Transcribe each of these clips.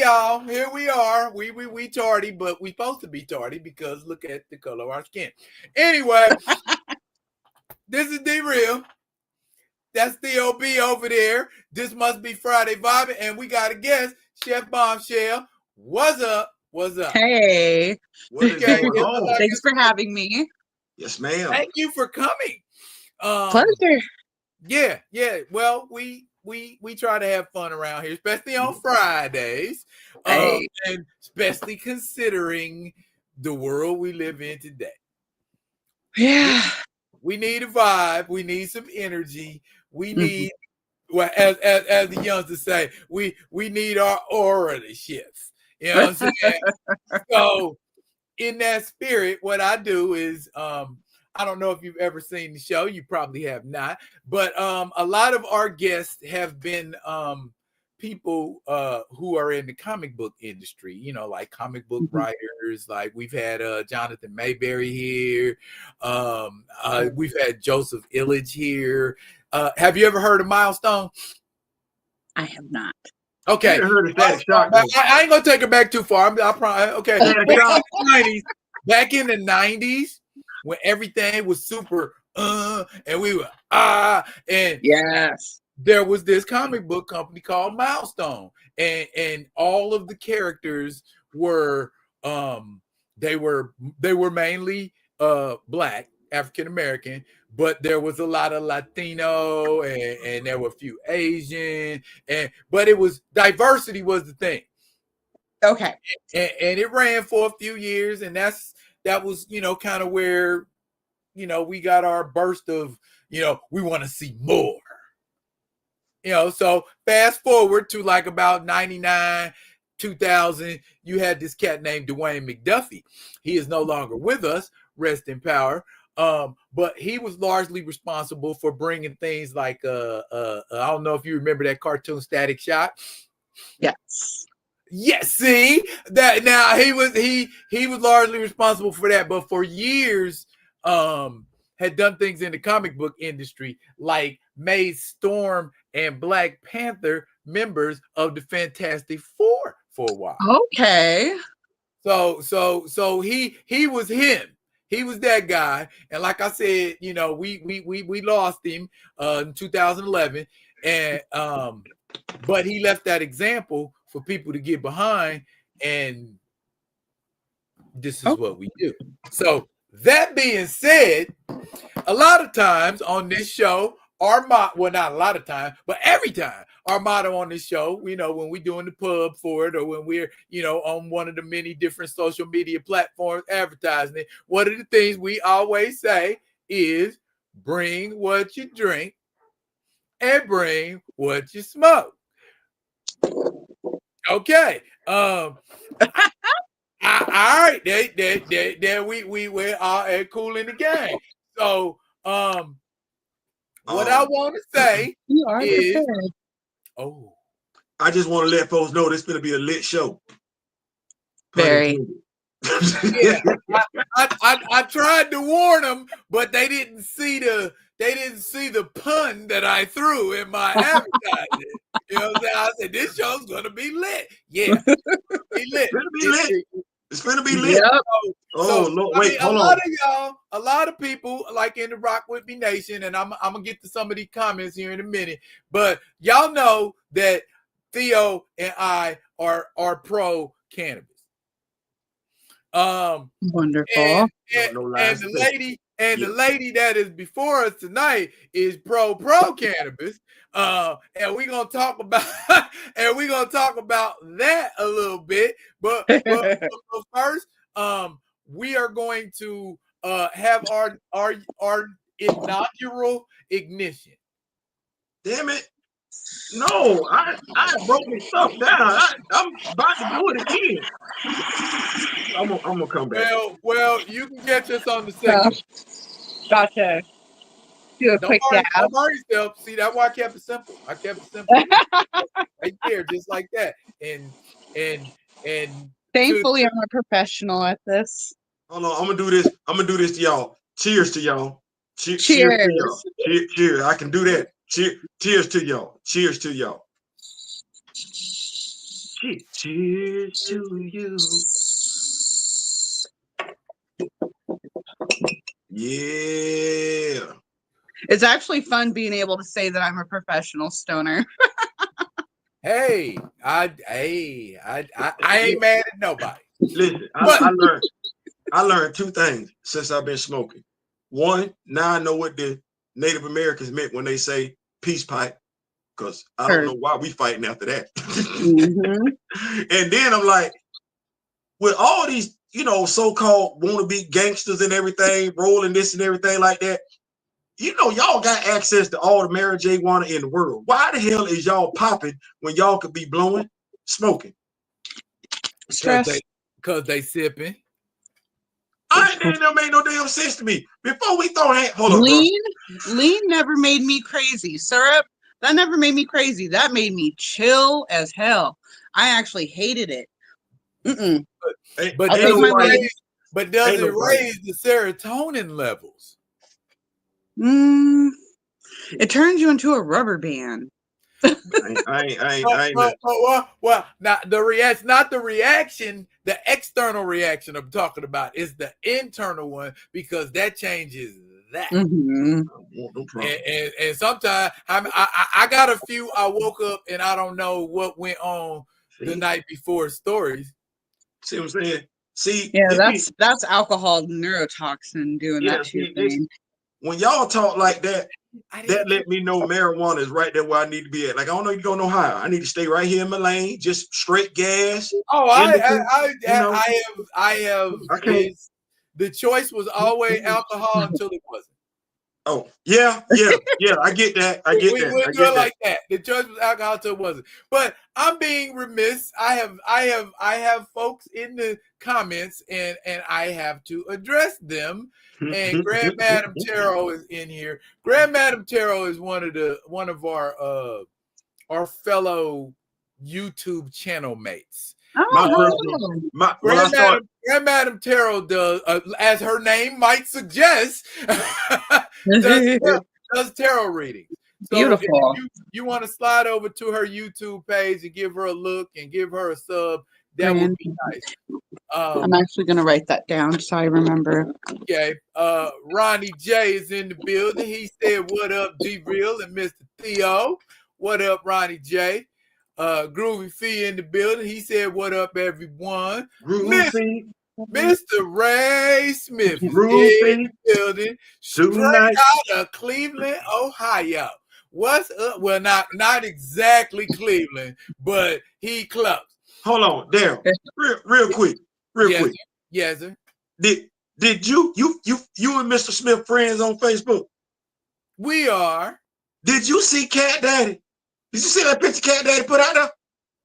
y'all. Here we are. We tardy, but we supposed to be tardy because look at the color of our skin. Anyway, this is D-Real. That's Theo B over there. This must be Friday Vibin, and we got a guest, Chef Bombshell. What's up? What's up? Hey. What is going on? Thanks for having me. Yes, ma'am. Thank you for coming. Pleasure. Yeah. Well, we try to have fun around here, especially on Fridays, Hey. and especially considering the world we live in today. Yeah. We need a vibe. We need some energy. We need, well, as the youngsters say, we need our aura to shift. You know what I'm saying? So, in that spirit, what I do is, I don't know if you've ever seen the show. You probably have not. But a lot of our guests have been people who are in the comic book industry, you know, like comic book writers. Like we've had Jonathan Mayberry here. We've had Joseph Illich here. Have you ever heard of Milestone? I have not. Okay. I ain't gonna take it back too far. I promise. Okay. Back in the 90s, when everything was super and we were and yes, there was this comic book company called Milestone, and all of the characters were they were mainly black, African American, but there was a lot of Latino and there were a few Asian, but it was diversity was the thing. Okay. And it ran for a few years, and that was, you know, kind of where, you know, we got our burst of, you know, we want to see more. You know, so fast forward to like about 99, 2000, you had this cat named Dwayne McDuffie. He is no longer with us, rest in power. But he was largely responsible for bringing things like, I don't know if you remember that cartoon Static Shock. Yes. Yes, see that now he was largely responsible for that, but for years had done things in the comic book industry, like made Storm and Black Panther members of the Fantastic Four for a while. Okay. So he was him. He was that guy, and like I said, you know, we lost him in 2011, and but he left that example for people to get behind, and this is what we do. So that being said, a lot of times on this show, well, not a lot of time, but every time, our motto on this show, you know, when we're doing the pub for it, or when we're, you know, on one of the many different social media platforms advertising it, one of the things we always say is bring what you drink and bring what you smoke. Okay. All right. There we are cool in the game. So what I want to say is, I just want to let folks know this is going to be a lit show. Very. Yeah, I tried to warn them, but they didn't see the pun that I threw in my advertising. You know what I'm saying? I said this show's gonna be lit. Yeah, be lit. It's gonna be lit. It's gonna be lit. Yep. Look, wait, hold on. A lot of y'all, a lot of people, like in the Rock With Me Nation, and I'm gonna get to some of these comments here in a minute. But y'all know that Theo and I are pro cannabis. Wonderful. And the lady that is before us tonight is pro cannabis. And we're gonna talk about that a little bit. But first, we are going to have our inaugural ignition. Damn it. No, I broke my stuff down. I'm about to do it again. I'm gonna come back. Well, you can catch us on the second. Gotcha. Do a quick dab. Don't worry yourself. See, that's why I kept it simple. Right there, just like that. And thankfully, I'm a professional at this. Hold on, I'm gonna do this. I'm gonna do this to y'all. Cheers to y'all. Cheers to y'all. Cheers. I can do that. Cheers to y'all. Cheers to y'all. Cheers to you. Yeah. It's actually fun being able to say that I'm a professional stoner. Hey, I ain't mad at nobody. Listen, I learned two things since I've been smoking. One, now I know what the Native Americans meant when they say peace pipe, because I don't know why we fighting after that. Mm-hmm. And then I'm like, with all these, so-called wannabe gangsters and everything, rolling this and everything like that, y'all got access to all the marijuana in the world. Why the hell is y'all popping when y'all could be smoking? Stress. Because they sipping. That made no damn sense to me. Before we throw that, hold on, lean never made me crazy. Syrup, that never made me crazy. That made me chill as hell. I actually hated it. Mm-mm. But does it raise the serotonin levels? It turns you into a rubber band. Well, not the reaction, the external reaction I'm talking about is the internal one, because that changes that. Mm-hmm. And sometimes I got a few. I woke up and I don't know what went on the night before stories. See what I'm saying? See, yeah, that's alcohol neurotoxin doing that to your brain. When y'all talk like that, that let me know marijuana is right there where I need to be at. Like, I don't know you go no higher. I need to stay right here in my lane, just straight gas. Oh, I have. Okay. The choice was always alcohol until it wasn't. Oh, yeah. I get that. I get that. We do it like that. The choice was alcohol until it wasn't. But I'm being remiss. I have folks in the comments, and I have to address them. And Grand Madam Tarot is in here. Grand Madam Tarot is one of our fellow YouTube channel mates. Grand Madam Tarot does, as her name might suggest, does tarot readings. So beautiful. If you want to slide over to her YouTube page and give her a look and give her a sub, that would be nice. I'm actually going to write that down so I remember. Okay. Ronnie J is in the building. He said, "What up, G Real and Mr. Theo? What up, Ronnie J? Groovy Fee in the building. He said, "What up, everyone?" Mr. Ray Smith is in the building, straight out of Cleveland, Ohio. What's up? Well, not exactly Cleveland, but he close. Hold on, Daryl. Real quick. Quick. Yes, sir. Did you and Mr. Smith friends on Facebook? We are. Did you see Cat Daddy? Did you see that picture Cat Daddy put out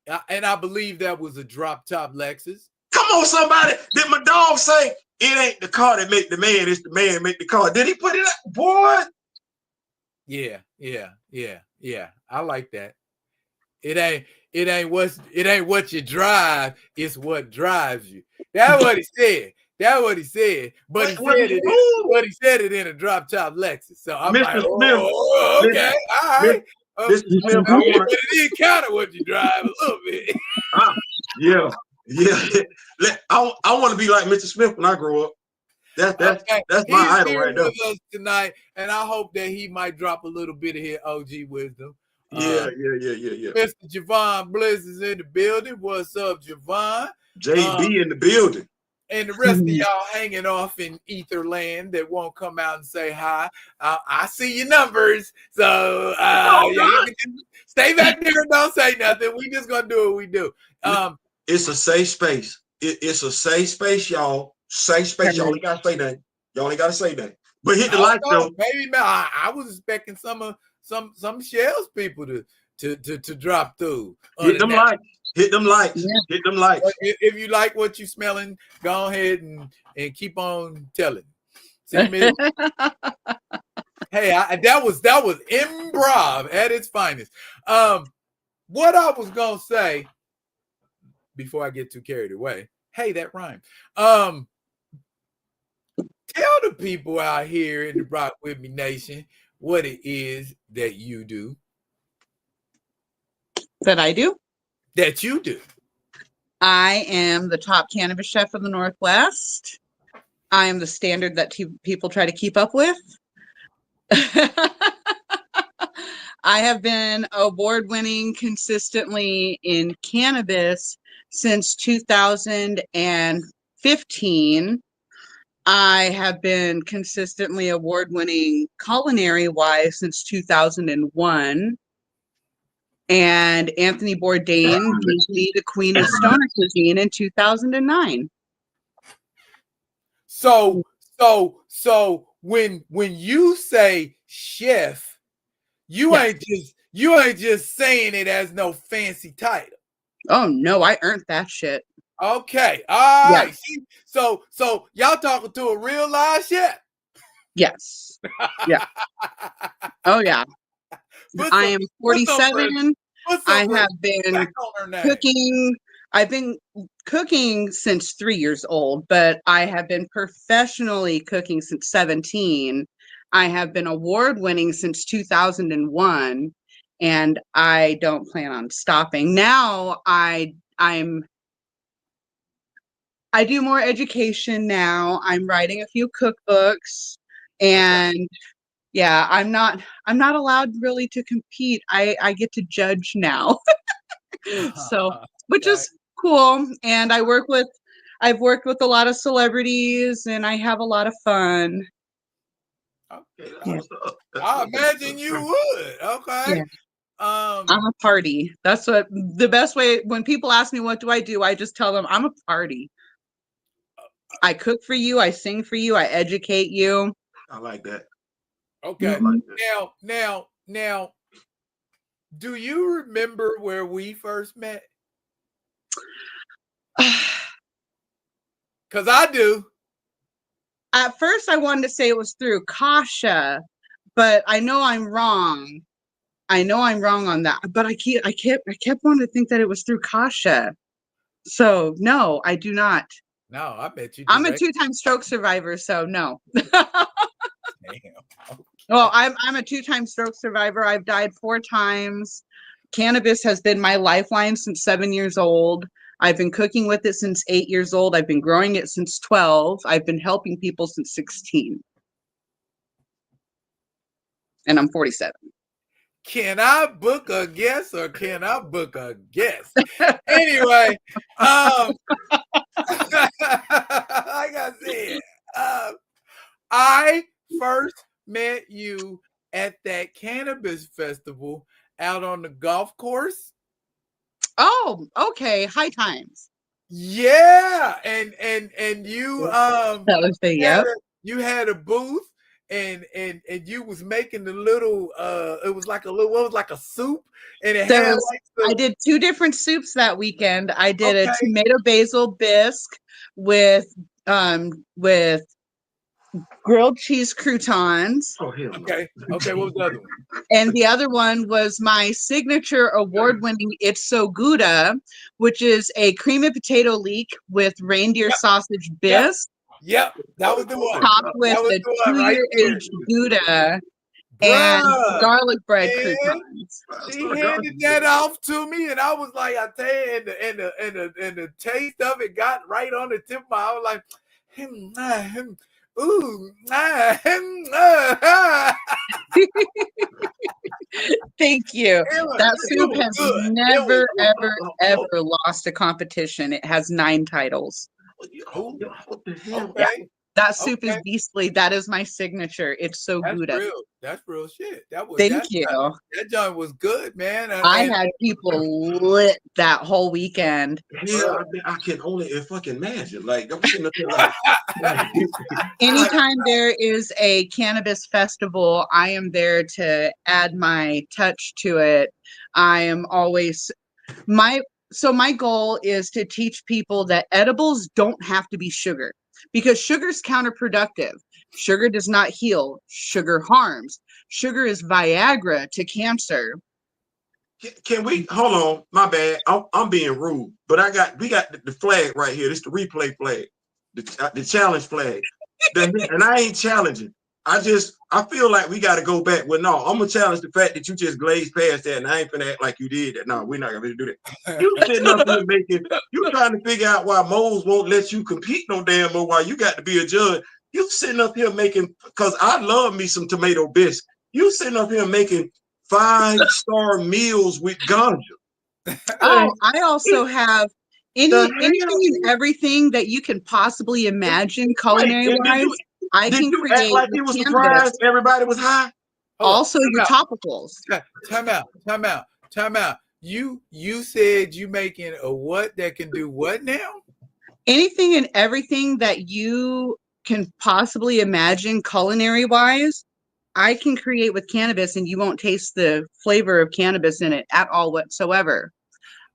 there? And I believe that was a drop top Lexus. Come on, somebody. Did my dog say it ain't the car that make the man, it's the man make the car? Did he put it up? Boy. Yeah. I like that. It ain't what you drive, it's what drives you. That's what he said. But he said it in a drop top Lexus. So I'm like, okay, all right. Mr. Smith, but it did kind of what you drive a little bit. Yeah. I want to be like Mr. Smith when I grow up. That's my idol right there. He's with us tonight, and I hope that he might drop a little bit of his OG wisdom. Yeah. Mr. Javon Bliss is in the building. What's up, Javon? JB in the building. And the rest of y'all hanging off in ether land that won't come out and say hi. I see your numbers. So stay back there and don't say nothing. We just gonna do what we do. It's a safe space. It's a safe space, y'all. Safe space. Y'all ain't gotta say nothing. But hit the like though. Maybe I was expecting some Shell's people to drop through. Hit them likes. Hit them likes. If you like what you're smelling, go ahead and keep on telling. Send me. Hey, that was improv at its finest. What I was gonna say before I get too carried away. Hey, that rhymed. Tell the people out here in the Rock With Me Nation what it is that you do. That I do? That you do. I am the top cannabis chef of the Northwest. I am the standard that people try to keep up with. I have been award-winning consistently in cannabis since 2015. I have been consistently award-winning culinary-wise since 2001. And Anthony Bourdain gave me the Queen of Stoner Cuisine in 2009. So when you say chef, you ain't just saying it as no fancy title. Oh no, I earned that shit. Okay, all right. Yeah. So y'all talking to a real live chef? Yes. Yeah. Oh yeah. I am 47. I have been cooking. I've been cooking since 3 years old, but I have been professionally cooking since 17. I have been award winning since 2001, and I don't plan on stopping. Now I do more education now. I'm writing a few cookbooks, and yeah, I'm not allowed really to compete. I get to judge now. So, which is cool. And I've worked with a lot of celebrities, and I have a lot of fun. Okay. Yeah. I imagine you would. Okay. Yeah. I'm a party. That's what the best way. When people ask me what do, I just tell them I'm a party. I cook for you, I sing for you, I educate you. I like that. Okay. Now, do you remember where we first met? Because I do. At first, I wanted to say it was through Kasha, but I know I'm wrong. I know I'm wrong on that. But I kept wanting to think that it was through Kasha. So no, I do not. No, I bet you. I'm a 2-time stroke survivor, so no. Damn. Okay. Well, I'm a 2-time stroke survivor. I've died 4 times. Cannabis has been my lifeline since 7 years old. I've been cooking with it since 8 years old. I've been growing it since 12. I've been helping people since 16. And I'm 47. Can I book a guest or can I book a guest? Anyway, like I said, I first met you at that cannabis festival out on the golf course. Oh, okay. High times. Yeah, and you you had a booth and you was making the little it was like a soup and it had I did 2 different soups that weekend. I did a tomato basil bisque with grilled cheese croutons. Oh, hell. Okay, what was the other one? And the other one was my signature award-winning It's So Gouda, which is a cream and potato leek with reindeer sausage bisque. Yep, that was the one. Topped with a 2-year aged Gouda and garlic bread croutons. She handed that off to me, and I was like, I tell you, and the taste of it got right on the tip of my. I was like, ooh, Thank you. That soup has never, ever lost a competition. It has 9 titles. Okay. That soup is beastly. That is my signature. It's so good. That's real shit. Thank you. That joint was good, man. I had people lit that whole weekend. Yeah, I can only fucking imagine. Like, anytime there is a cannabis festival, I am there to add my touch to it. I am always my goal is to teach people that edibles don't have to be sugar. Because sugar is counterproductive. Sugar does not heal. Sugar harms. Sugar is Viagra to cancer. Can we hold on? My bad. I'm being rude, but we got the flag right here. This is the replay flag, the challenge flag, and I ain't challenging. I feel like we got to go back. Well, no, I'm gonna challenge the fact that you just glazed past that, and I ain't gonna act like you did that. No, we're not gonna do that. You sitting up here you trying to figure out why Moles won't let you compete no damn more. Why you got to be a judge? You sitting up here making, because I love me some tomato bisque. You sitting up here making 5-star meals with ganja. Oh, I also have anything and everything that you can possibly imagine culinary wise. I can you create act like you was surprised everybody was high? Also, your topicals. Time out. You said you making a what that can do what now? Anything and everything that you can possibly imagine culinary wise, I can create with cannabis, and you won't taste the flavor of cannabis in it at all whatsoever.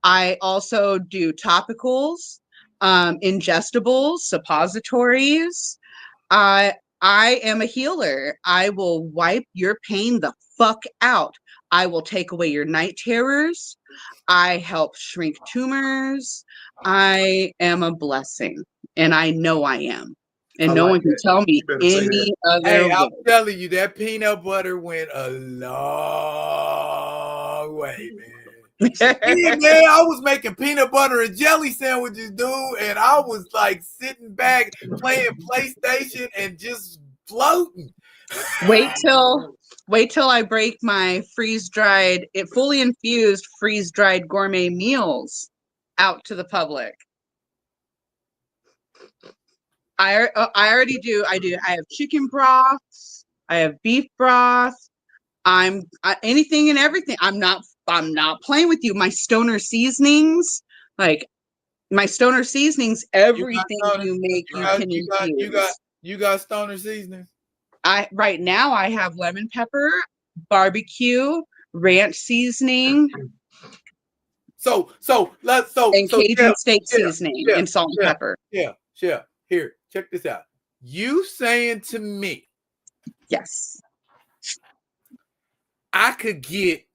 I also do topicals, ingestibles, suppositories. I am a healer. I will wipe your pain the fuck out. I will take away your night terrors. I help shrink tumors. I am a blessing, and I know I am. And no one can tell me any other way. Hey, I'm telling you, that peanut butter went a long way, man. Yeah, man, I was making peanut butter and jelly sandwiches, dude, and I was like sitting back playing PlayStation and just floating. Wait till I break my fully infused freeze-dried gourmet meals out to the public. I already do. I have chicken broth. I have beef broth. Anything and everything. I'm not playing with you. My stoner seasonings, everything you make, you can infuse. You got stoner seasonings? Right now I have lemon pepper, barbecue, ranch seasoning. And Cajun steak seasoning and salt and pepper. Yeah. Here, check this out. You saying to me, yes, I could get,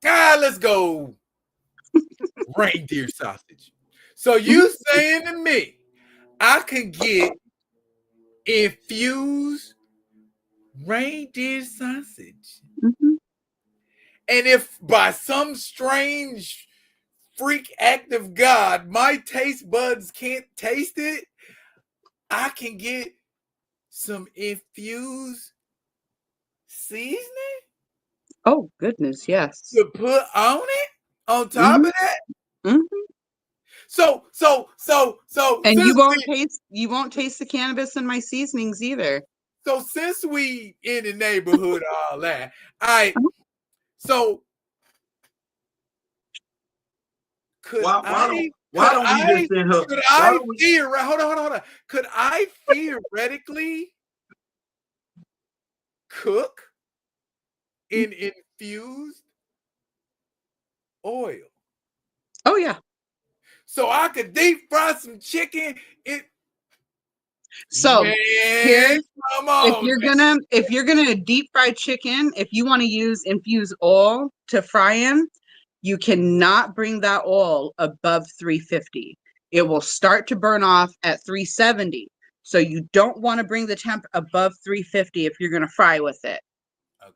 let's go reindeer sausage. So you saying to me, I could get infused reindeer sausage. Mm-hmm. And if by some strange freak act of God, my taste buds can't taste it, I can get some infused seasoning. Oh goodness, yes. To put on it, on top of that. Mm-hmm. So. And you won't taste the cannabis in my seasonings either. So since we in the neighborhood, all that, Could I theoretically cook in infused oil? Oh yeah. So I could deep fry some chicken. If you're gonna deep fry chicken, if you want to use infused oil to fry in, you cannot bring that oil above 350. It will start to burn off at 370. So you don't want to bring the temp above 350 if you're going to fry with it.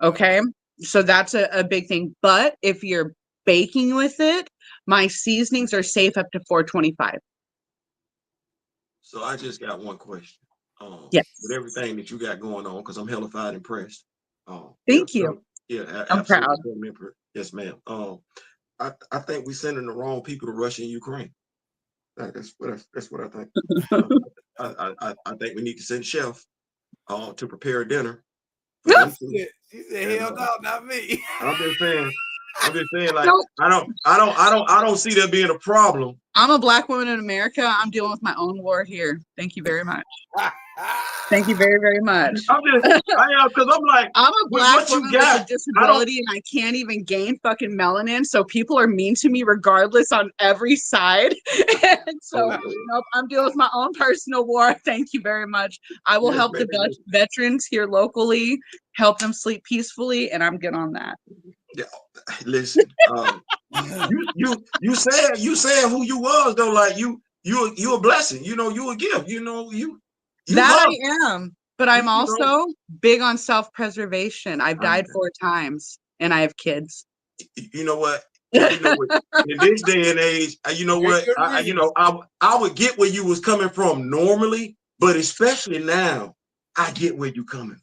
Okay? So that's a big thing. But if you're baking with it, my seasonings are safe up to 425. So I just got one question. Yes. With everything that you got going on, because I'm hellified impressed. Thank you. I'm proud. Yes, ma'am. I think we're sending the wrong people to Russia and Ukraine. That's what I think. I think we need to send Chef to prepare a dinner. She said, "Hell no, not me." I'm just saying. Like, nope. I don't see there being a problem. I'm a Black woman in America. I'm dealing with my own war here. Thank you very much. Thank you very, very much. Because I'm like, I'm a Black woman with a disability, and I can't even gain fucking melanin. So people are mean to me regardless on every side. And so, nope, I'm dealing with my own personal war. Thank you very much. I will help the Dutch veterans here locally, help them sleep peacefully, and I'm good on that. Yeah, listen, you said who you was though, like you a blessing, you a gift, you that I am. But I'm also big on self-preservation. I've died 4 times and I have kids. You know what? You know what? In this day and age, you know what? I would get where you was coming from normally, but especially now, I get where you're coming.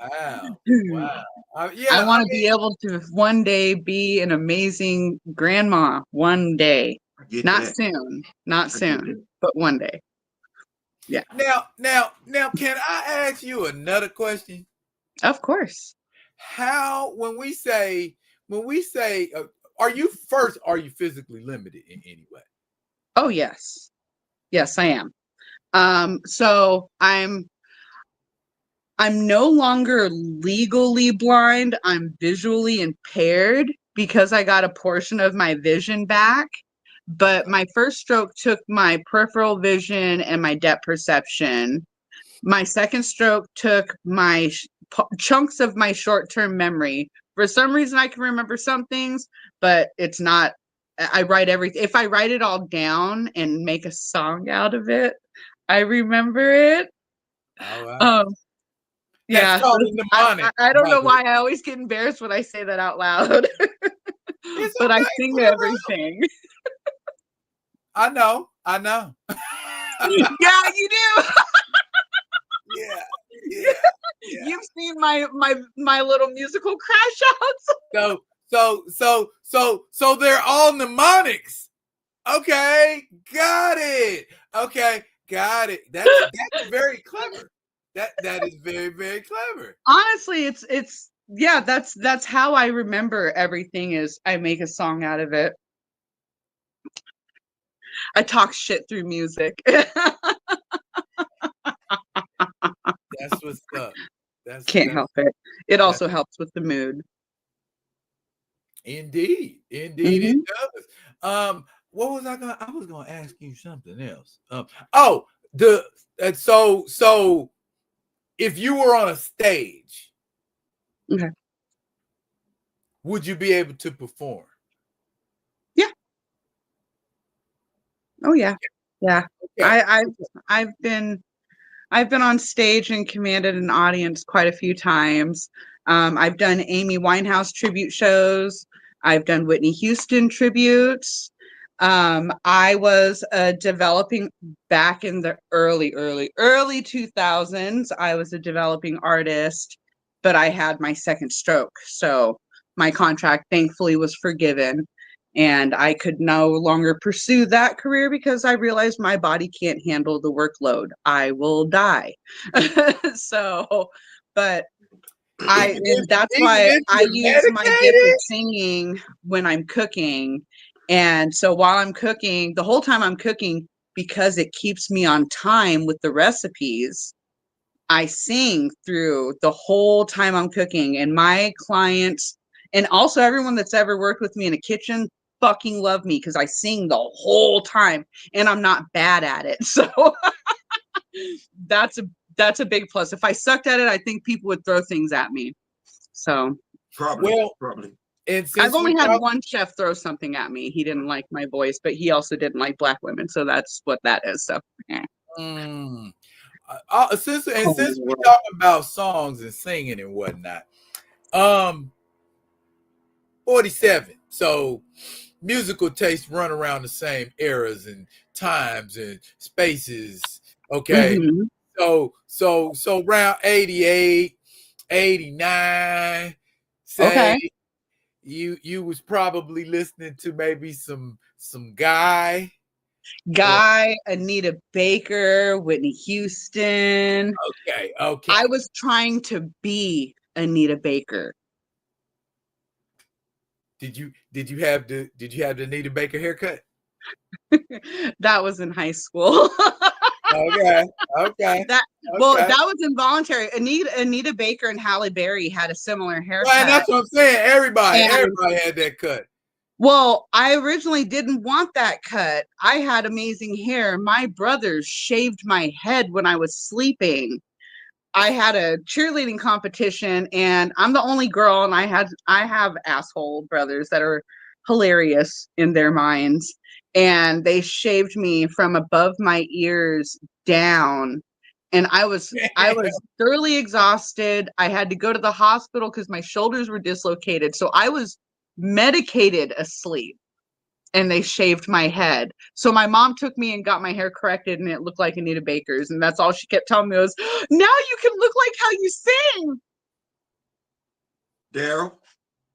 Wow. Wow. I want to be able to one day be an amazing grandma. One day. Not soon. Not soon, but one day. Yeah. Now, can I ask you another question? Of course. How, when we say, are you physically limited in any way? Oh, yes. Yes, I am. So I'm no longer legally blind. I'm visually impaired because I got a portion of my vision back. But my first stroke took my peripheral vision and my depth perception. My second stroke took my chunks of my short-term memory. For some reason, I can remember some things, but it's not. I write everything. If I write it all down and make a song out of it, I remember it. Oh, wow. Yeah, I don't know why I always get embarrassed when I say that out loud. But I sing everything. I know. Yeah, you do. Yeah. You've seen my little musical crash outs. So they're all mnemonics. Okay, got it. Okay, got it. That's very clever. That is very, very clever. Honestly, it's yeah, that's how I remember everything. Is I make a song out of it. I talk shit through music. That's what's up. Can't help it. It also helps with the mood. Indeed, it does. What was I was gonna ask you something else. So if you were on a stage, okay, would you be able to perform? Yeah. Oh yeah. Yeah. Okay. I've been on stage and commanded an audience quite a few times. I've done Amy Winehouse tribute shows. I've done Whitney Houston tributes. I was developing back in the early 2000s. I was a developing artist, but I had my second stroke. So my contract thankfully was forgiven. And I could no longer pursue that career because I realized my body can't handle the workload. I will die. So, but that's why I use my gift of singing when I'm cooking. And so while I'm cooking, the whole time I'm cooking, because it keeps me on time with the recipes, I sing through the whole time I'm cooking. And my clients, and also everyone that's ever worked with me in a kitchen, fucking love me because I sing the whole time and I'm not bad at it. So that's a big plus. If I sucked at it, I think people would throw things at me. So probably. And I've only had one chef throw something at me. He didn't like my voice, but he also didn't like black women. So that's what that is. So yeah. Since we talk about songs and singing and whatnot, 47. So musical tastes run around the same eras and times and spaces. Okay. Mm-hmm. So around 88, 89, say you was probably listening to maybe some Guy, Anita Baker, Whitney Houston. Okay. I was trying to be Anita Baker. Did you have the Anita Baker haircut? That was in high school. Okay. That was involuntary. Anita Baker and Halle Berry had a similar haircut. Well, that's what I'm saying. Everybody had that cut. Well, I originally didn't want that cut. I had amazing hair. My brothers shaved my head when I was sleeping. I had a cheerleading competition and I'm the only girl, and I have asshole brothers that are hilarious in their minds. and they shaved me from above my ears down. And I was thoroughly exhausted. I had to go to the hospital because my shoulders were dislocated. So I was medicated asleep, and they shaved my head. So my mom took me and got my hair corrected, and it looked like Anita Baker's. And that's all she kept telling me was, now you can look like how you sing. Daryl,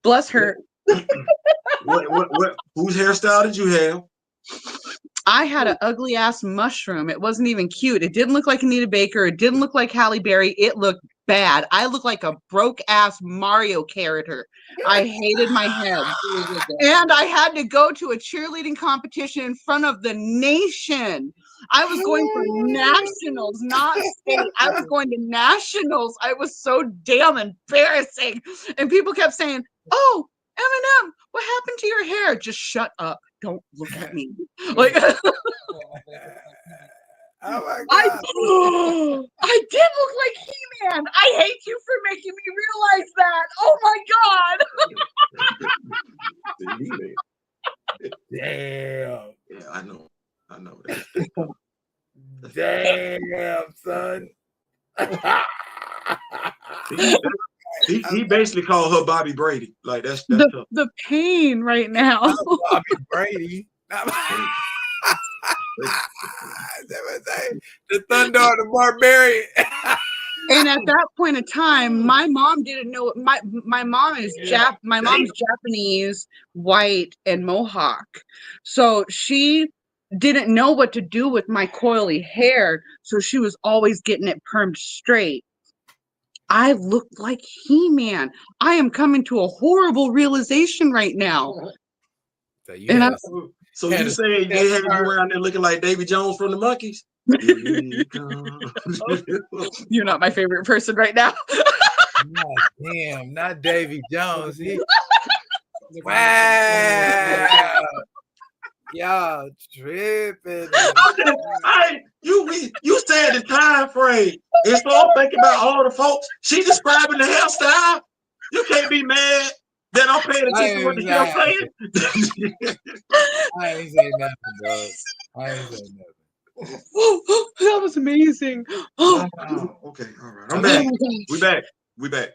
bless her. What whose hairstyle did you have? I had an ugly ass mushroom. It wasn't even cute. It didn't look like Anita Baker. It didn't look like Halle Berry. It looked bad. I looked like a broke ass Mario character. I hated my head. And I had to go to a cheerleading competition in front of the nation. I was going for nationals, not state. I was going to nationals. I was so damn embarrassing. And people kept saying, oh, Eminem, what happened to your hair? Just shut up. Don't look at me. Like, oh my God. I did look like He-Man. I hate you for making me realize that. Oh my God. Damn. Yeah, I know that. Damn, son. He basically called her Bobby Brady. Like that's the pain right now. Bobby Brady. The Thunder or the Barbarian. And at that point in time, my mom didn't know. My mom is my mom's Japanese, white, and Mohawk, so she didn't know what to do with my coily hair. So she was always getting it permed straight. I looked like He-Man. I am coming to a horrible realization right now. So you say they had you around there looking like Davy Jones from the Monkees? You're not my favorite person right now. Damn, not Davy Jones. Wow. Y'all tripping. You said the time frame. And so I'm thinking about all the folks. She describing the hairstyle. You can't be mad that I'm paying attention to what the hell saying. I ain't saying nothing, bro. I ain't saying nothing. That was amazing. Okay, all right. I'm back. We back.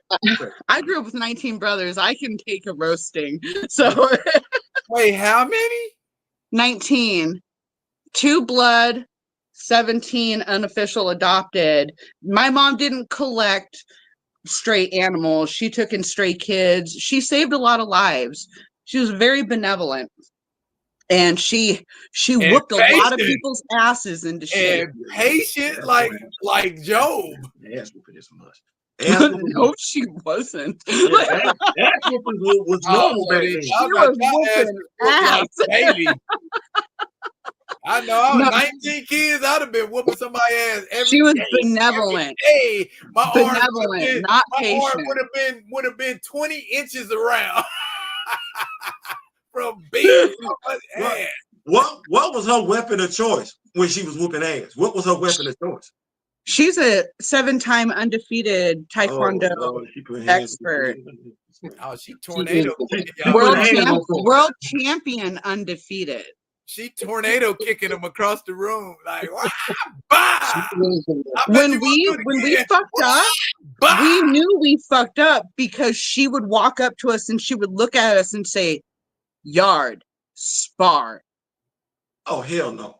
I grew up with 19 brothers. I can take a roasting. So wait, how many? 19. 2 blood, 17 unofficial adopted. My mom didn't collect stray animals. She took in stray kids. She saved a lot of lives. She was very benevolent. And she whooped a lot of people's asses into shape. And patient like Job. Ass whooping is much. No, she wasn't. Ass whooping was normal back then. She was whooping ass. Baby. I know. I was 19 kids. I'd have been whooping somebody's ass every day. She was benevolent. Hey, my benevolent, arm not patient. My arm would have been 20 inches around. From being what was her weapon of choice when she was whooping ass? What was her weapon of choice? She's a 7-time undefeated Taekwondo expert. Oh, she tornado. World champion undefeated. She tornado kicking him across the room like bah! When we fucked up, bah! We knew we fucked up because she would walk up to us and she would look at us and say, "Yard, spar." Oh hell no!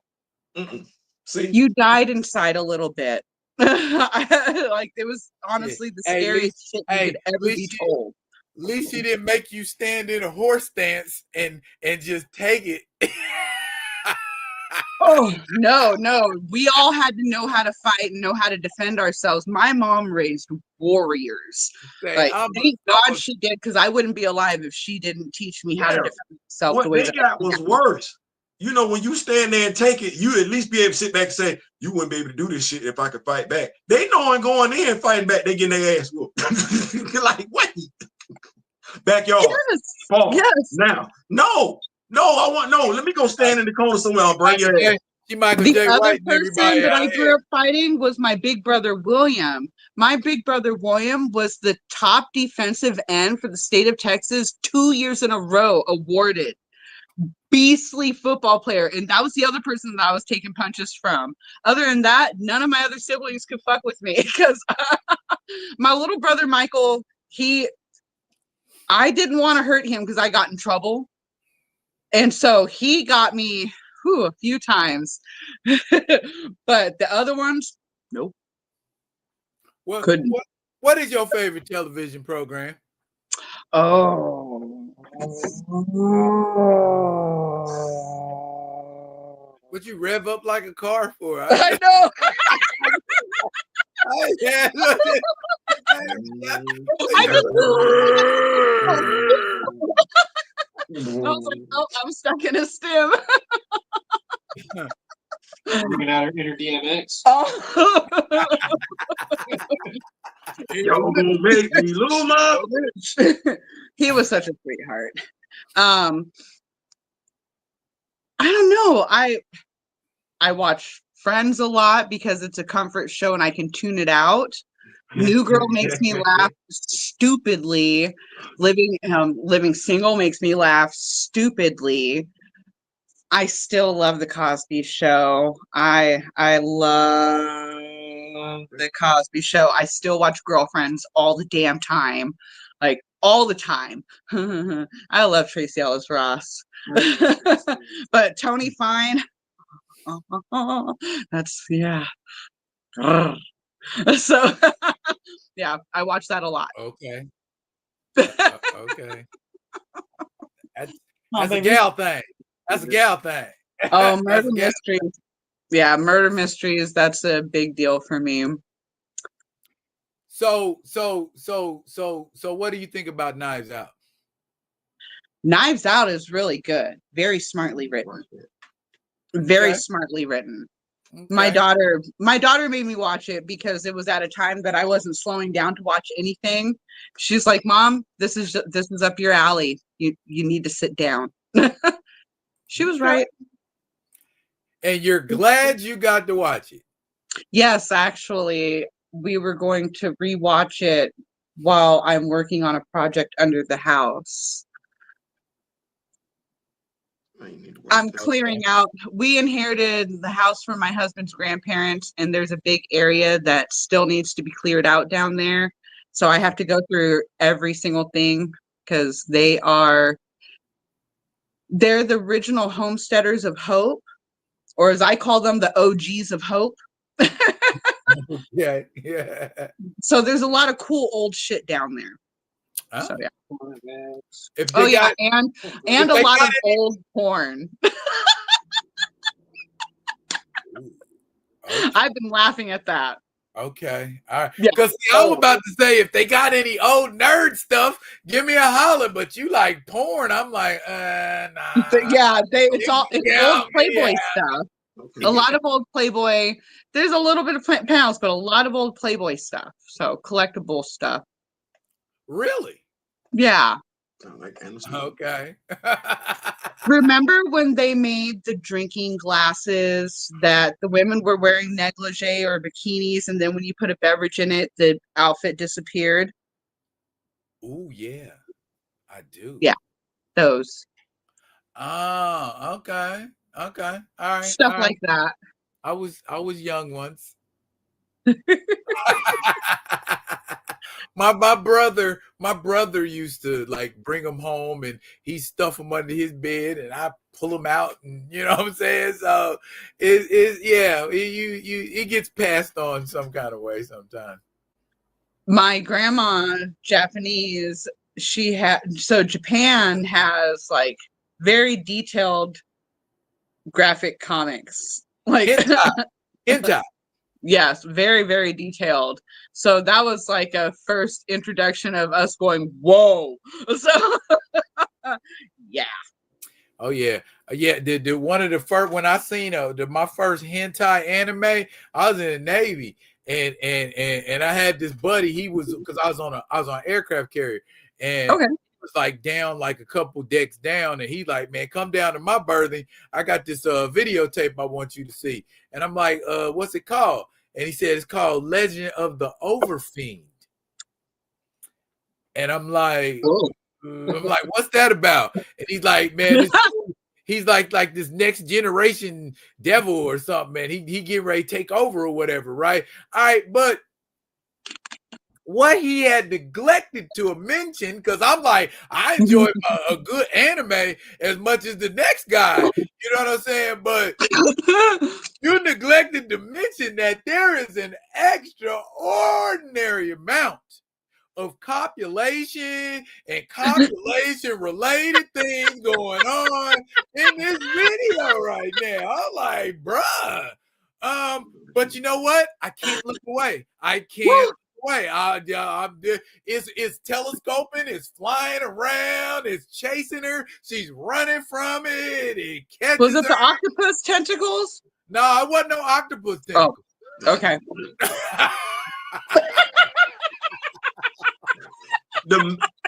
See, you died inside a little bit. Like it was honestly the scariest shit you could ever be told. At least she didn't make you stand in a horse stance and just take it. Oh no, we all had to know how to fight and know how to defend ourselves. My mom raised warriors. Like, thank God she did, because I wouldn't be alive if she didn't teach me how to defend myself. What they got was worse. You know, when you stand there and take it, you at least be able to sit back and say, you wouldn't be able to do this shit if I could fight back. They knowing going in and fighting back, they getting their ass whooped. Like, wait. Backyard. Yes. Now. No, let me go stand in the corner somewhere. I'll bring your ass. The other person that I grew up fighting was my big brother, William. My big brother, William, was the top defensive end for the state of Texas 2 years in a row, awarded. beastly football player, and that was the other person that I was taking punches from. Other than that, none of my other siblings could fuck with me because my little brother Michael, I didn't want to hurt him because I got in trouble, and so he got me a few times, but the other ones, nope. Couldn't. What is your favorite television program? Oh. Would you rev up like a car for? I know. Yeah, I was like, oh, I'm stuck in a stem. Bringing out our inner DMX. Oh. Y'all gonna make me lose my He was such a sweetheart. I don't know. I watch Friends a lot because it's a comfort show and I can tune it out. New Girl makes me laugh stupidly. Living Single makes me laugh stupidly. I still love the Cosby Show. I love the Cosby Show. I still watch Girlfriends all the damn time. Like all the time. I love Tracy Ellis Ross. But Tony Fine. That's yeah. So yeah, I watch that a lot. Okay. Okay. That's a gal thing. That's a gal thing. Oh, murder mysteries. Yeah, murder mysteries. That's a big deal for me. So what do you think about Knives Out? Knives Out is really good. Very smartly written. Very smartly written. Okay. My daughter made me watch it because it was at a time that I wasn't slowing down to watch anything. She's like, "Mom, this is up your alley. You need to sit down." She was right. And you're glad you got to watch it? Yes, actually, we were going to rewatch it while I'm working on a project under the house. I'm clearing out. We inherited the house from my husband's grandparents, and there's a big area that still needs to be cleared out down there. So I have to go through every single thing because they're the original homesteaders of hope, or as I call them, the OGs of hope. Yeah. So there's a lot of cool old shit down there. Oh. So yeah. And a lot of old porn. Okay. I've been laughing at that. Okay. All right. Because I was about to say, if they got any old nerd stuff, give me a holler. But you like porn. I'm like, nah. Yeah, it's old Playboy stuff. Okay. A lot of old Playboy. There's a little bit of panels, but a lot of old Playboy stuff. So collectible stuff. Really? Yeah. Okay. Remember when they made the drinking glasses that the women were wearing negligee or bikinis, and then when you put a beverage in it, the outfit disappeared? Oh, yeah. I do. Yeah. Those. Oh, okay. All right. Stuff like that. I was young once. My brother used to like bring them home and he stuff them under his bed and I pull them out, and you know what I'm saying? So it gets passed on some kind of way sometimes. My grandma, Japanese, Japan has like very detailed graphic comics. Like hentai. Yes, very, very detailed. So that was like a first introduction of us going, whoa. So, yeah. Oh, yeah. Yeah, the one of the first, when I seen my first hentai anime, I was in the Navy. And I had this buddy, he was, because I was on an aircraft carrier. And okay. Was like down like a couple decks down, and he like, man, come down to my berthing. I got this videotape I want you to see. And I'm like, what's it called? And he said it's called Legend of the Overfiend. And I'm like, what's that about? And he's like, man, he's like this next generation devil or something, man. He get ready to take over or whatever, right? All right, but what he had neglected to mention, because I'm like, I enjoy a good anime as much as the next guy. You know what I'm saying? But you neglected to mention that there is an extraordinary amount of copulation and copulation related things going on in this video right now. I'm like, bruh. But you know what? I can't look away. I can't way. It's telescoping, it's flying around, it's chasing her, she's running from it, it catches Was it her. the octopus tentacles? No, it wasn't no octopus tentacles. Oh, okay.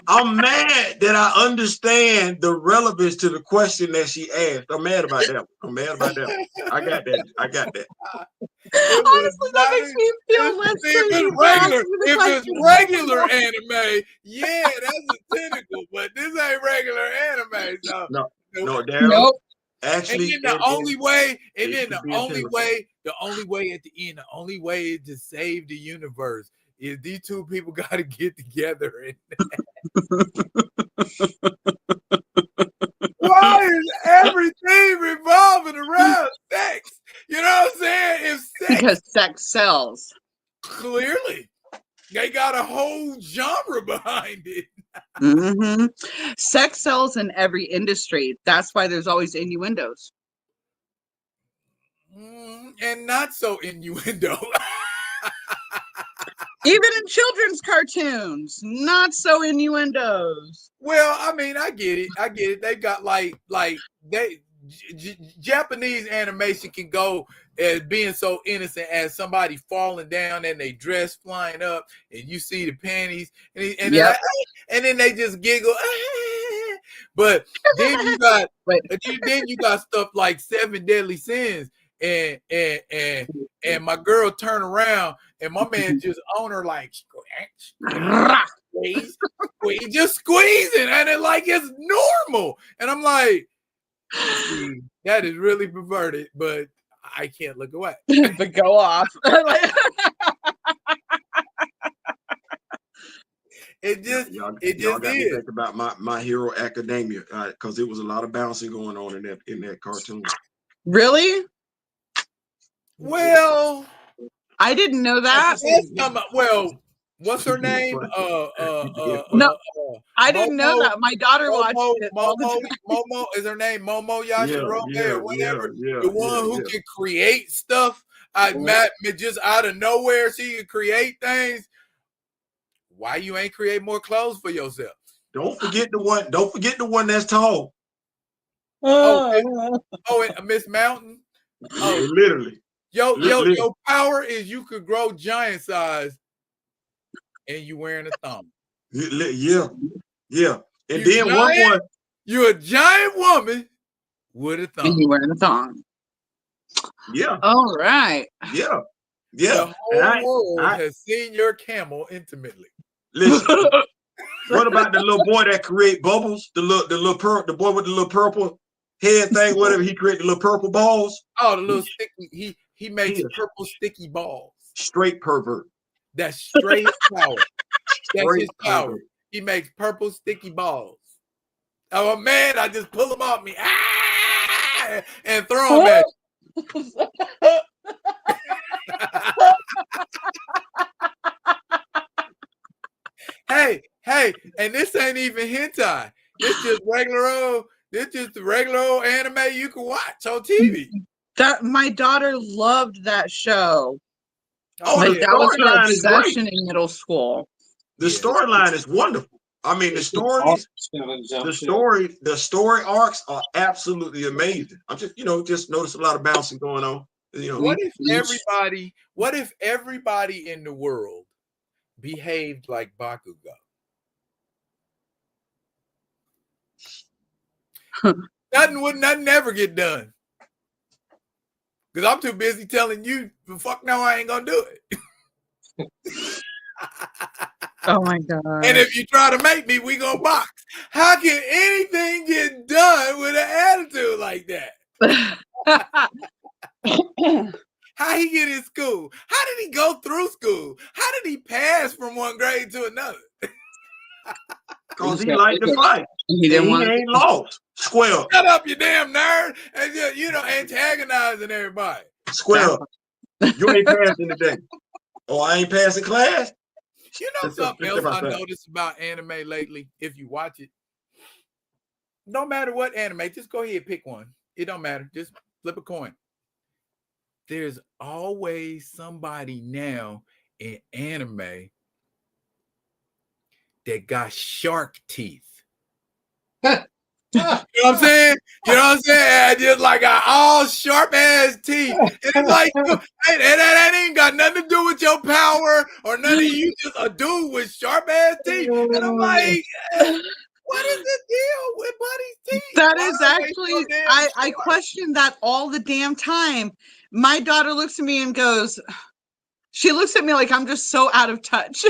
I'm mad that I understand the relevance to the question that she asked. I'm mad about that. I got that. Honestly, that makes me feel less crazy. If it's regular anime, yeah, that's a tentacle, but this ain't regular anime. So no, Daryl. Nope. Actually, and then the only way at the end, the only way to save the universe is these two people got to get together. Why is everything revolving around sex? You know what I'm saying? Because sex sells. Clearly, they got a whole genre behind it. Mm-hmm. Sex sells in every industry. That's why there's always innuendos. And not so innuendo. Even in children's cartoons, not so innuendos. Well, I mean, I get it. They got Japanese animation can go as being so innocent as somebody falling down and they dress flying up and you see the panties and then they just giggle. But then you got stuff like Seven Deadly Sins and my girl turn around and my man just on her like squeeze, just squeezing and it like it's normal. And I'm like, that is really perverted, but I can't look away. But go off. It just y'all is. Me think about my Hero Academia, because it was a lot of bouncing going on in that cartoon. Really? Well, I didn't know that. Well, what's her name? No, I didn't know that. My daughter watched it. Momo is her name. Momo Yashirobe or whatever. The one who can create stuff. Just out of nowhere, she can create things. Why you ain't create more clothes for yourself? Don't forget the one that's tall. And Miss Mountain. Oh, literally. Your power is you could grow giant size, and you wearing a thong. Yeah. And then one. You're a giant woman with a thong. And you wearing a thong. Yeah. All right. Yeah. The whole world has seen your camel intimately. Listen. What about the little boy that create bubbles? The boy with the little purple head thing, whatever, he created the little purple balls. Oh, the little sticky. He makes purple sticky balls. Straight pervert. That's straight power. That's his power. He makes purple sticky balls. Oh man, I just pull them off me and throw them at you. Hey, and this ain't even hentai. This just the regular old anime you can watch on TV. That my daughter loved that show. Oh, that was her obsession in middle school. The storyline is wonderful. I mean, the story arcs are absolutely amazing. I'm just notice a lot of bouncing going on. What if everybody in the world behaved like Bakugo? Nothing ever get done. Because I'm too busy telling you, fuck no, I ain't gonna do it. Oh my god! And if you try to make me, we gonna box. How can anything get done with an attitude like that? How he get in school? How did he go through school? How did he pass from one grade to another? Because he liked to fight. He ain't lost. Square. Shut up, you damn nerd. And just, antagonizing everybody. Square. You ain't passing today. Oh, I ain't passing class? You know something else I noticed about anime lately, if you watch it? No matter what anime, just go ahead and pick one. It don't matter. Just flip a coin. There's always somebody now in anime that got shark teeth. You know what I'm saying? You know what I'm saying? Just like all sharp ass teeth. And it's like, that ain't got nothing to do with your power or nothing. You just a dude with sharp ass teeth. And I'm like, what is the deal with Buddy's teeth? That is actually, I question that all the damn time. My daughter looks at me and goes, she looks at me like I'm just so out of touch.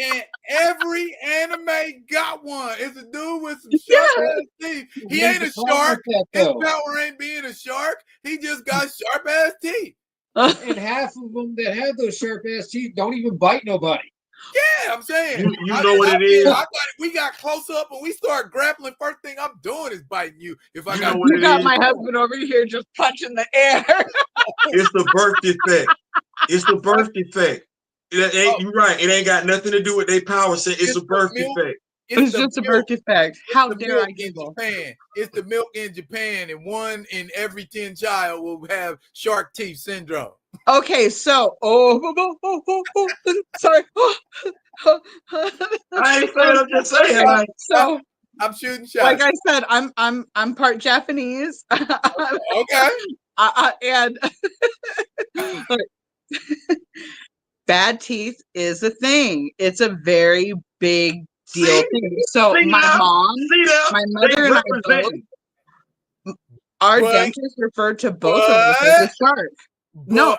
And every anime got one. It's a dude with some sharp ass teeth. He ain't a shark. His power ain't being a shark. He just got sharp ass teeth. And half of them that have those sharp ass teeth don't even bite nobody. Yeah, I'm saying. You know what it is. We got close up and we start grappling. First thing I'm doing is biting you. If I got you got my husband over here just punching the air. It's the birth defect. It's the birth defect. You're right. It ain't got nothing to do with their power set. It's a birth defect. It's just a birth defect. How dare I in Japan? It's the milk in Japan, and 1 in every 10 child will have shark teeth syndrome. Okay, so sorry. I ain't saying. I'm just saying. Like, so I'm shooting shots. Like I said, I'm part Japanese. Okay. And bad teeth is a thing. It's a very big deal thing. So my mom, my mother, and I both, our dentist referred to both of us as a shark. No,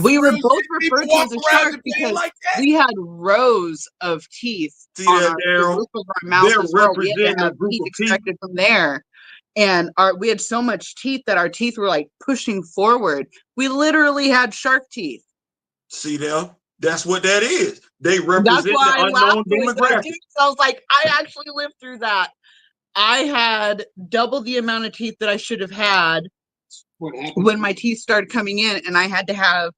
we were both referred to as a shark because we had rows of teeth on the roof of our mouth as well. We had to have teeth extracted from there. And we had so much teeth that our teeth were like pushing forward. We literally had shark teeth. See there? That's what that is. They represent the unknown demographic. So I was like, I actually lived through that. I had double the amount of teeth that I should have had when my teeth started coming in, and I had to have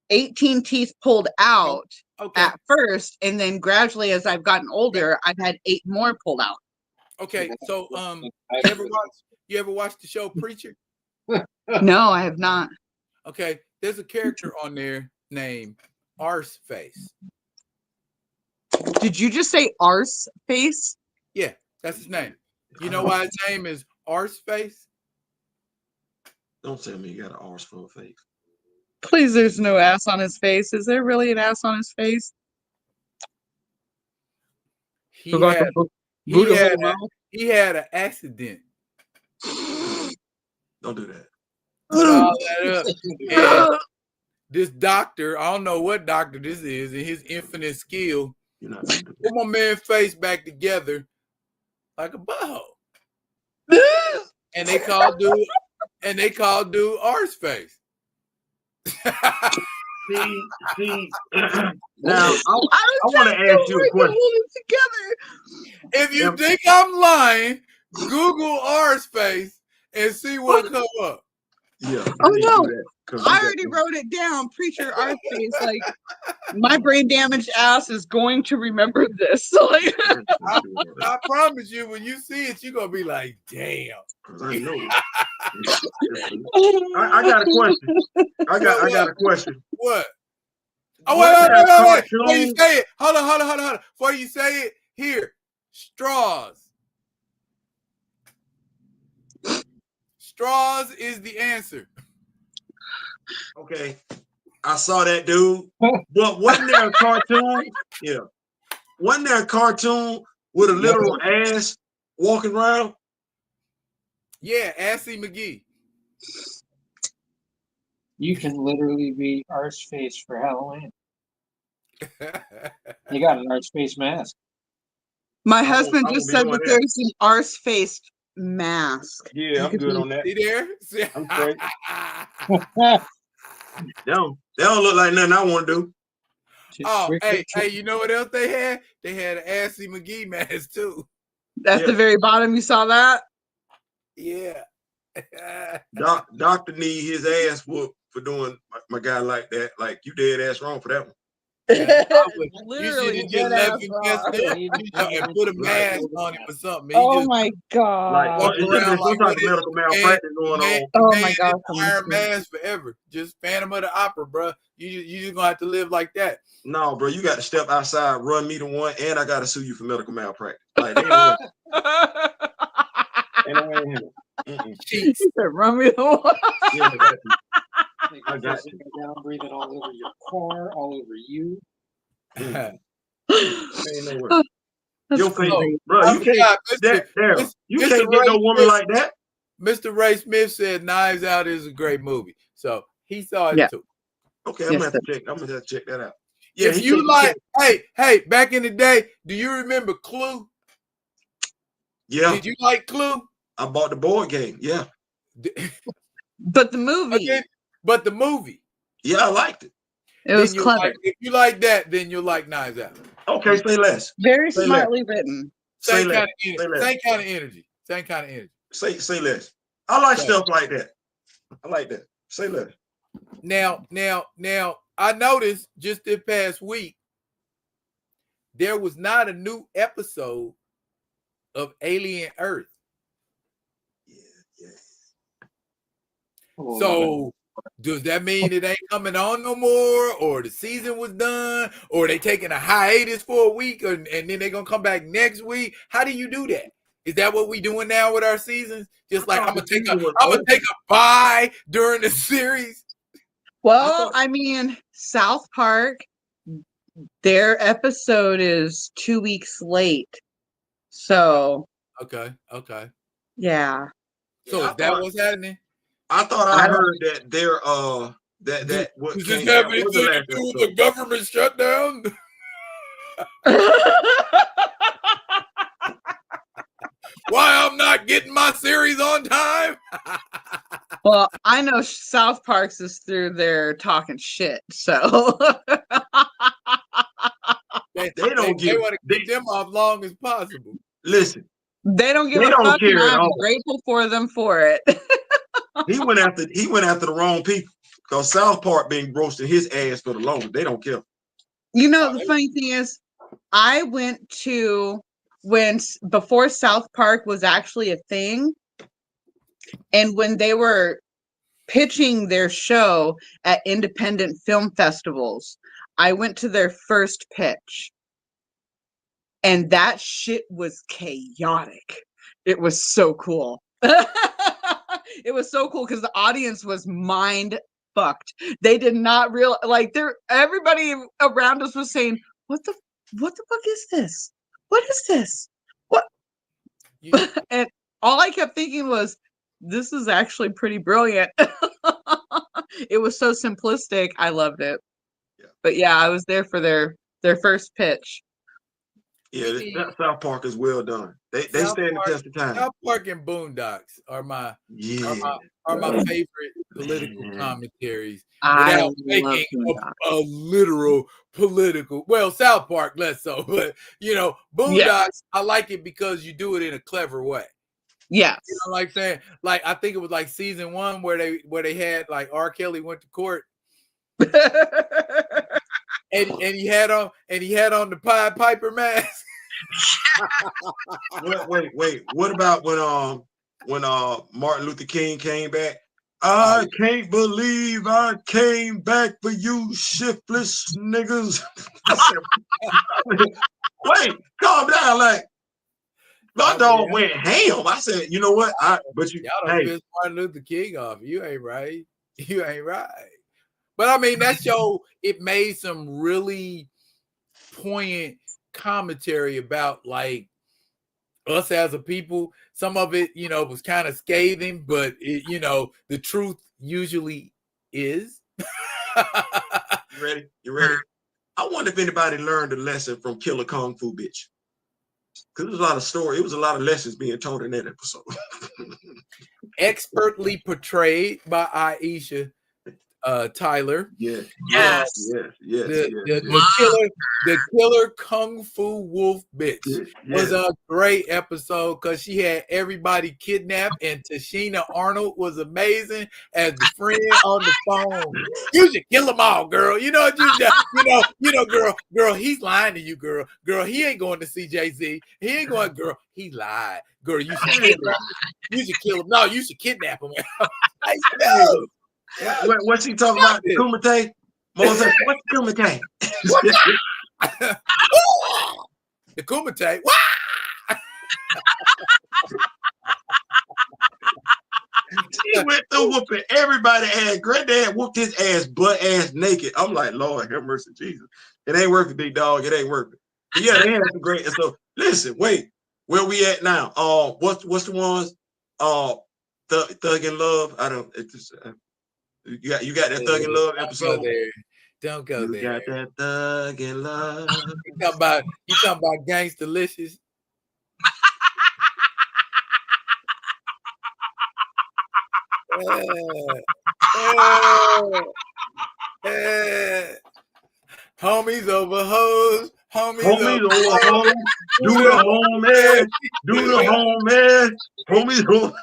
18 teeth pulled out at first, and then gradually as I've gotten older, I've had 8 more pulled out. Okay, so you ever watch the show Preacher? No, I have not. Okay, there's a character on there named Arseface. Did you just say Arseface? Yeah, that's his name. You know why his name is Arseface? Don't tell me you got an arse for a face. Please, there's no ass on his face. Is there really an ass on his face? He had an accident. Don't do that. Put all that up. This doctor, I don't know what doctor this is, and his infinite skill, put my man's face back together like a butthole. And they called dude arse face. See, now I want to ask you a question. If you think I'm lying, Google arse face and see what comes up. Yeah. Oh no, I already wrote it down. Preacher arse face. Like my brain damaged ass is going to remember this. Like, I promise you, when you see it, you're gonna be like, "Damn." I know. I got a question. I got a question. What? Oh wait. Before you say it, hold on. Before you say it, here, straws. Straws is the answer. Okay. I saw that, dude. But wasn't there a cartoon? Yeah. Wasn't there a cartoon with a literal ass walking around? Yeah, Assy McGee. You can literally be arse face for Halloween. You got an arch face mask. My husband just said that that. there's an arse-faced mask. Yeah, I'm good on that. See there? I'm straight. They don't look like nothing I want to do. Oh, hey, you know what else they had? They had an Assy McGee mask too. At the very bottom, you saw that? Yeah. Doctor need his ass whooped for doing my guy like that. Like, you dead ass wrong for that one. Literally, you should have just left him messed up and put a mask on him or something. Oh my god! Like, it could have been some type of medical malpractice going on. Oh my god! Iron mask forever. Just Phantom of the Opera, bro. You just gonna have to live like that. No, bro, you got to step outside, run me to one, and I got to sue you for medical malpractice. Like, they ain't He said, "Run me the one." Yeah, I got you. Down, breathing all over your car, all over you. Ain't nowhere. Your face, bro. You can't. You can't get no woman like that. Mr. Ray Smith said Knives Out is a great movie, so he saw it too. Okay, I'm gonna have to check. I'm gonna have to check that out. Yeah, if you like, hey, back in the day, do you remember Clue? Yeah. Did you like Clue? I bought the board game. Yeah. But the movie. But the movie. Yeah, I liked it. It was clever. If you like that, then you'll like Knives Out. Okay, say less. Very smartly written. Same kind of energy. Say less. I like stuff like that. I like that. Say less. Now, I noticed just this past week, there was not a new episode of Alien Earth. So does that mean it ain't coming on no more, or the season was done, or they taking a hiatus for a week, and then they're gonna come back next week? How do you do that? Is that what we doing now with our seasons? Just like I'm gonna take a bye during the series. Well, I mean, South Park, their episode is 2 weeks late. So okay. Yeah. So is that what's happening? I thought I heard that they're that what does this have anything to do with the government shutdown? Why I'm not getting my series on time? Well, I know South Park's is through there talking shit, so they want to keep them off long as possible. Listen, they don't give a fuck. And I'm grateful for them for it. He went after the wrong people because South Park been roasting his ass for the longest. They don't care. You know, the funny thing is, I went to before South Park was actually a thing, and when they were pitching their show at independent film festivals, I went to their first pitch, and that shit was chaotic. It was so cool. It was so cool because the audience was mind fucked. They did not realize, like, everybody around us was saying, what the fuck is this? What is this? What? And all I kept thinking was, this is actually pretty brilliant. It was so simplistic. I loved it. Yeah. But yeah, I was there for their first pitch. Yeah, that South Park is well done. They stand the test of time. South Park and Boondocks are my favorite political commentaries. Without making a literal political, well, South Park less so, but Boondocks, I like it because you do it in a clever way. Yes. You know, like saying, like, I think it was like season 1 where they had like R. Kelly went to court. And he had on the Pied Piper mask. Wait. What about when Martin Luther King came back? I can't believe I came back for you shiftless niggas. Wait, calm down, like my dog went ham. I said, you know what? Y'all don't piss Martin Luther King off. You ain't right. But I mean, it made some really poignant commentary about like us as a people. Some of it, was kind of scathing, but the truth usually is. You ready? I wonder if anybody learned a lesson from Killer Kung Fu Bitch. Because there was a lot of story. It was a lot of lessons being told in that episode. Expertly portrayed by Aisha Tyler. Yes. The killer Kung Fu Wolf bitch was a great episode because she had everybody kidnapped, and Tashina Arnold was amazing as the friend on the phone. You should kill them all, girl. You know, girl. He's lying to you, girl. Girl, he ain't going to see Jay-Z. He ain't going, girl. He lied, girl. You should kill him. You should kill him. No, you should kidnap him. Like, no. What's he talking about? Kumite? What's Kumite? The Kumite. He went through whooping everybody ass. Granddad whooped his ass butt ass naked. I'm like, Lord, have mercy, Jesus. It ain't worth it, big dog. It ain't worth it. But yeah, they had some great. So listen, wait, where we at now? What's the ones? Thug and Love. I don't. It's just, you got that Thug and Love episode. Don't go there. You got that Thug and Love. You talking about Gangstalicious? Homies over hoes. Homies over hoes. Do the homie. Do the homie. Homies over.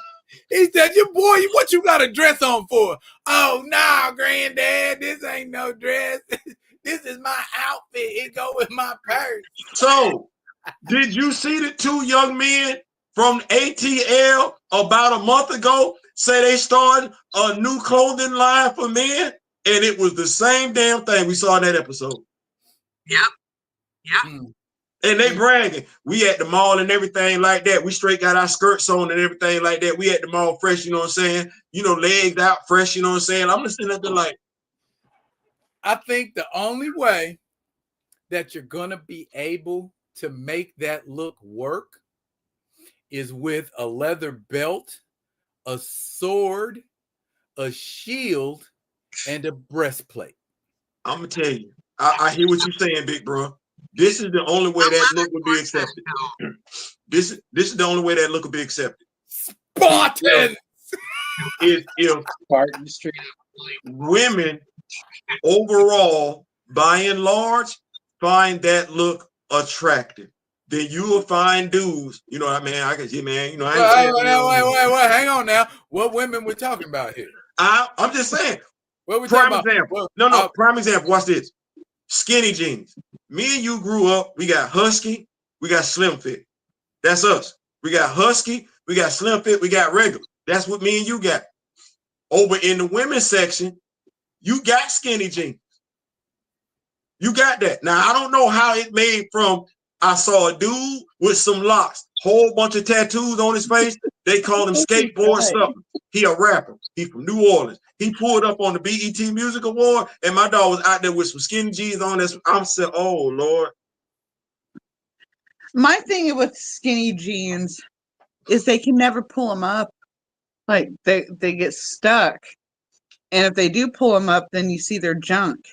He said, your boy, what you got a dress on for? Oh, no, granddad, this ain't no dress. This is my outfit. It go with my purse. So, did you see the two young men from ATL about a month ago say they started a new clothing line for men? And it was the same damn thing we saw in that episode. Yep. And they bragging. We at the mall and everything like that. We straight got our skirts on and everything like that. We at the mall fresh, you know what I'm saying? You know, legs out fresh, you know what I'm saying? I'm listening at the like. I think the only way that you're going to be able to make that look work is with a leather belt, a sword, a shield, and a breastplate. I'm going to tell you. I hear what you're saying, big bro. This is the only way that look would be accepted. This is the only way that look would be accepted. Spartan! If women overall, by and large, find that look attractive, then you will find dudes. You know what I mean? I can see, man. You know, wait, hang on now. What women we're talking about here? I'm just saying. What we prime talking example. About? Prime example. Watch this. Skinny jeans. Me and you grew up. We got husky. We got slim fit. That's us. We got husky. We got slim fit. We got regular. That's what me and you got. Over in the women's section, you got skinny jeans. You got that. Now, I don't know how it made from I saw a dude with some locks, whole bunch of tattoos on his face. They call him skateboard stuff. He a rapper. He from New Orleans. He pulled up on the BET Music Award, and my dog was out there with some skinny jeans on. I'm saying, oh, Lord. My thing with skinny jeans is they can never pull them up. Like, they get stuck. And if they do pull them up, then you see their junk.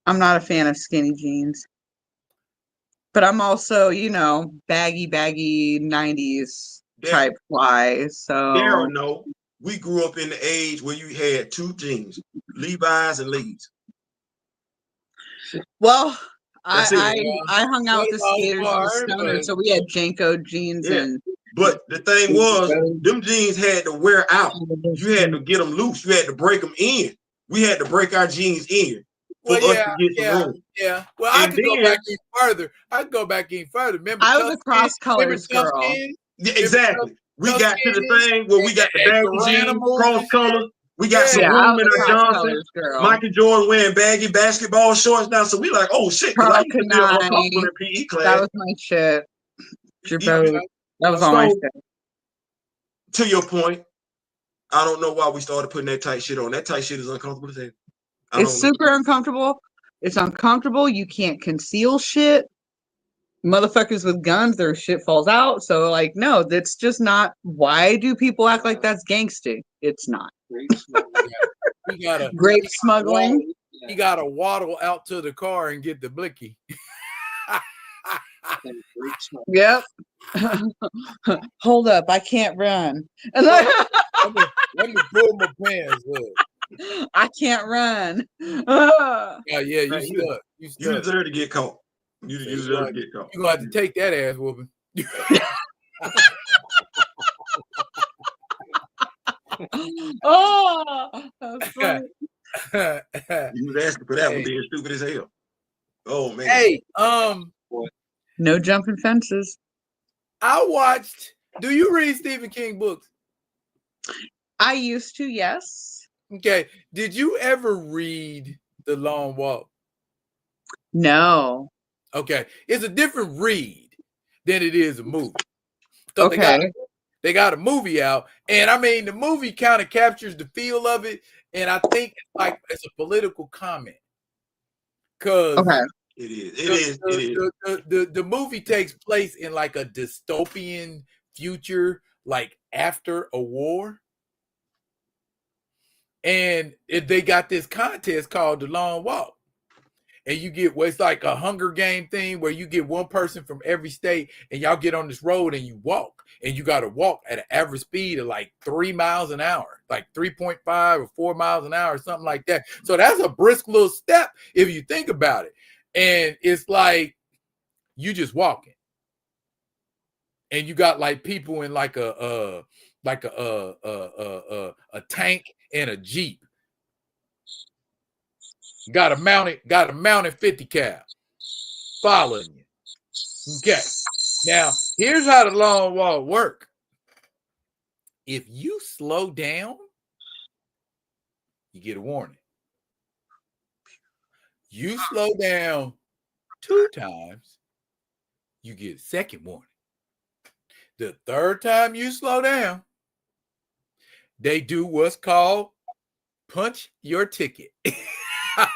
I'm not a fan of skinny jeans. But I'm also, baggy 90s type fly. So Daryl, no. We grew up in the age where you had two jeans, Levi's and Lee's. Well, I hung out with the skaters and the stoners, so we had Janko jeans and. But the thing was, them jeans had to wear out. You had to get them loose. You had to break them in. We had to break our jeans in for us to get some room. Yeah. Well, I can go back even further. Remember, I was a cross colors girl. Yeah, exactly. We got to the thing where we got the baggy jeans, cross colors. We got some room in our Johnson. Michael Jordan wearing baggy basketball shorts now. So we like, oh shit, because I used to be uncomfortable in PE class. That was my shit. That was all my shit. To your point, I don't know why we started putting that tight shit on. That tight shit is uncomfortable to say. It's super uncomfortable. It's uncomfortable. You can't conceal shit. Motherfuckers with guns, their shit falls out. So, no, that's just not. Why do people act like that's gangster? It's not. We got grape smuggling. he got to waddle out to the car and get the blicky. Yep. Hold up, I can't run. Let me pull my pants up. I can't run. Yeah, you stuck. You deserve to get caught. You deserve to get caught. You're going to have to take that ass whooping. Oh, that's funny. You was asking for that one being stupid as hell. Oh man. Hey, no jumping fences. I watched. Do you read Stephen King books? I used to, yes. Okay. Did you ever read The Long Walk? No. Okay. It's a different read than it is a movie. Okay. They got a movie out, and I mean the movie kind of captures the feel of it, and I think it's a political comment. Cause it is. The movie takes place in like a dystopian future, like after a war. And they got this contest called The Long Walk. And you get it's like a Hunger Game thing where you get one person from every state and y'all get on this road and you walk. And you got to walk at an average speed of like 3 miles an hour, like 3.5 or 4 miles an hour, something like that. So that's a brisk little step if you think about it. And it's like you just walking. And you got like people in like a tank and a Jeep. Got a mounted 50 cal following you. Okay. Now, here's how the long walk work. If you slow down, you get a warning. You slow down 2 times, you get a second warning. The third time you slow down, they do what's called punch your ticket. Damn.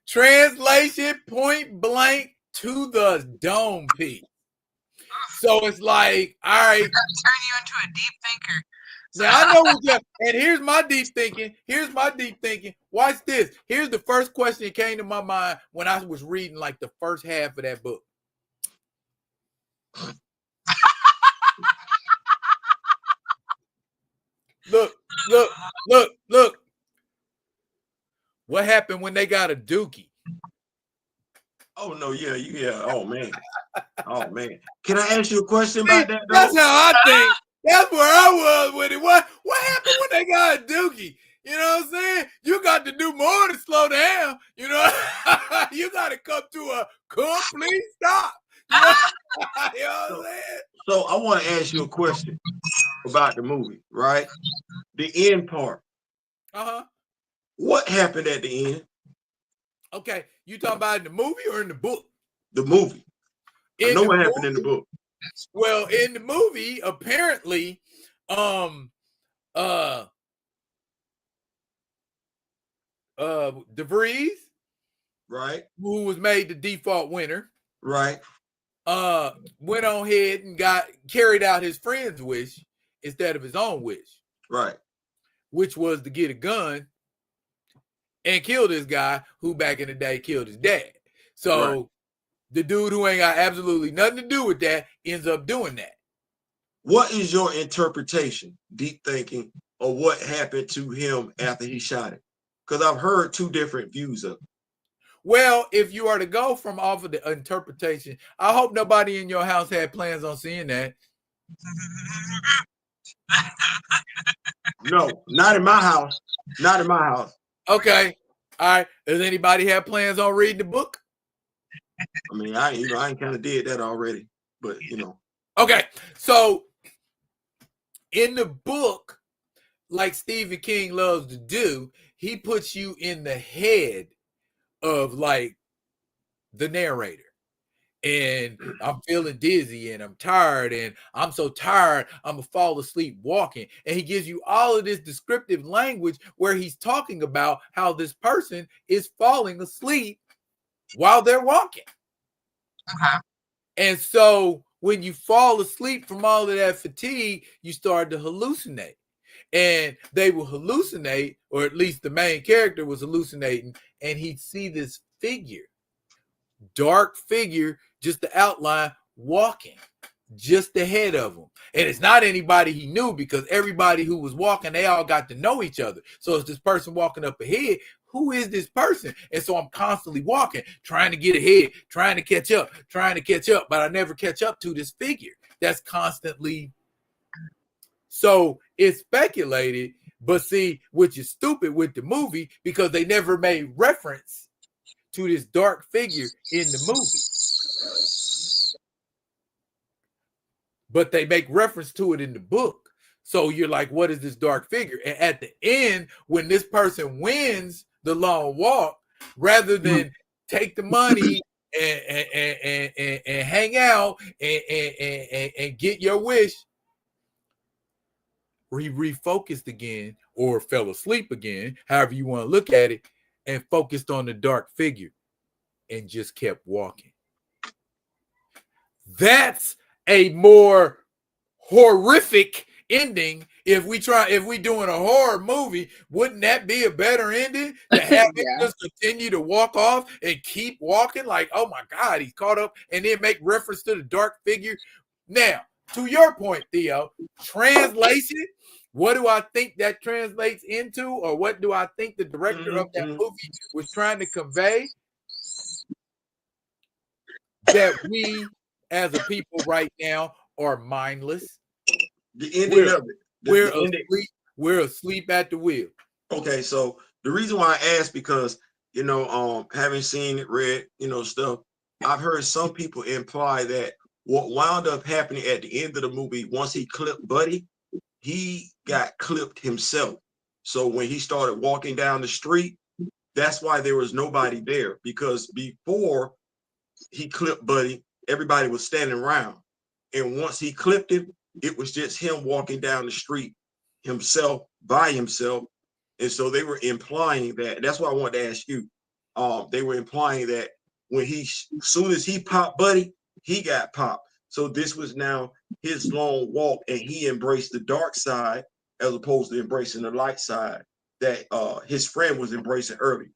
Translation, point blank to the dome piece. So it's like, all right. Turn you into a deep thinker. Now I know what you're, and here's my deep thinking. Watch this. Here's the first question that came to my mind when I was reading like the first half of that book. Look. What happened when they got a dookie? Oh no, yeah. Oh man. Can I ask you a question about that? That's how I think. That's where I was with it. What happened when they got a dookie? You know what I'm saying? You got to do more to slow down. You know, you got to come to a complete stop. You know what I'm saying? So I want to ask you a question about the movie, right? The end part. What happened at the end? Okay, you talking about in the movie or in the book? The movie. I know what happened in the book. Well, in the movie, apparently, DeVries, right, who was made the default winner, right, went on ahead and carried out his friend's wish instead of his own wish, right, which was to get a gun and kill this guy who back in the day killed his dad. So the dude who ain't got absolutely nothing to do with that ends up doing that. What is your interpretation, deep thinking, of what happened to him after he shot it? Because I've heard 2 different views of it. Well, if you are to go from off of the interpretation, I hope nobody in your house had plans on seeing that. No, not in my house. Not in my house. Okay. All right. Does anybody have plans on reading the book? I mean, I kind of did that already, but Okay. So in the book, like Stephen King loves to do, he puts you in the head of like the narrator. And I'm feeling dizzy and I'm tired and I'm so tired I'm gonna fall asleep walking. And he gives you all of this descriptive language where he's talking about how this person is falling asleep while they're walking. Okay. And so when you fall asleep from all of that fatigue, you start to hallucinate. and they will hallucinate, or at least the main character was hallucinating, and he'd see this figure, dark figure, just the outline, walking just ahead of him. And it's not anybody he knew, because everybody who was walking, they all got to know each other. So it's this person walking up ahead. Who is this person? And so I'm constantly walking, trying to get ahead, trying to catch up, but I never catch up to this figure. That's constantly. So it's speculated, but see, which is stupid with the movie, because they never made reference to this dark figure in the movie. But they make reference to it in the book. So you're like, what is this dark figure? And at the end, when this person wins the long walk, rather than take the money and hang out and get your wish, he refocused again, or fell asleep again, however you want to look at it, and focused on the dark figure and just kept walking. That's a more horrific ending. If we doing a horror movie, wouldn't that be a better ending? To have him just continue to walk off and keep walking, like, oh my God, he's caught up, and then make reference to the dark figure. Now, to your point, Theo, translation, what do I think that translates into, or what do I think the director of that movie was trying to convey? That we, as a people right now, are mindless. The ending of it. We're asleep at the wheel. Okay, so the reason why I asked, because having seen it, read, stuff, I've heard some people imply that what wound up happening at the end of the movie, once he clipped Buddy, he got clipped himself. So when he started walking down the street, that's why there was nobody there, because before he clipped Buddy, everybody was standing around. And once he clipped him, it was just him walking down the street himself, by himself. And so they were implying that. That's why I wanted to ask you. They were implying that when as soon as he popped Buddy, he got popped. So this was now his long walk, and he embraced the dark side as opposed to embracing the light side that his friend was embracing early.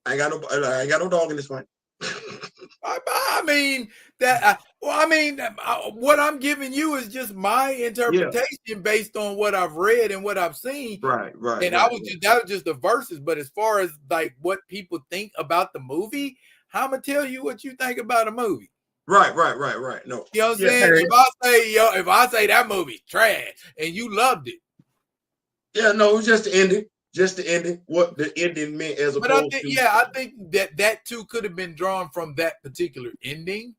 I ain't got no dog in this fight. What I'm giving you is just my interpretation based on what I've read and what I've seen. Right. And that was just the verses. But as far as like what people think about the movie, I'm gonna tell you what you think about a movie. Right. No, you know what I'm saying? If I say that movie's trash and you loved it, yeah, no, it was just the ending. Just the ending, what the ending meant as opposed to. I think that too could have been drawn from that particular ending.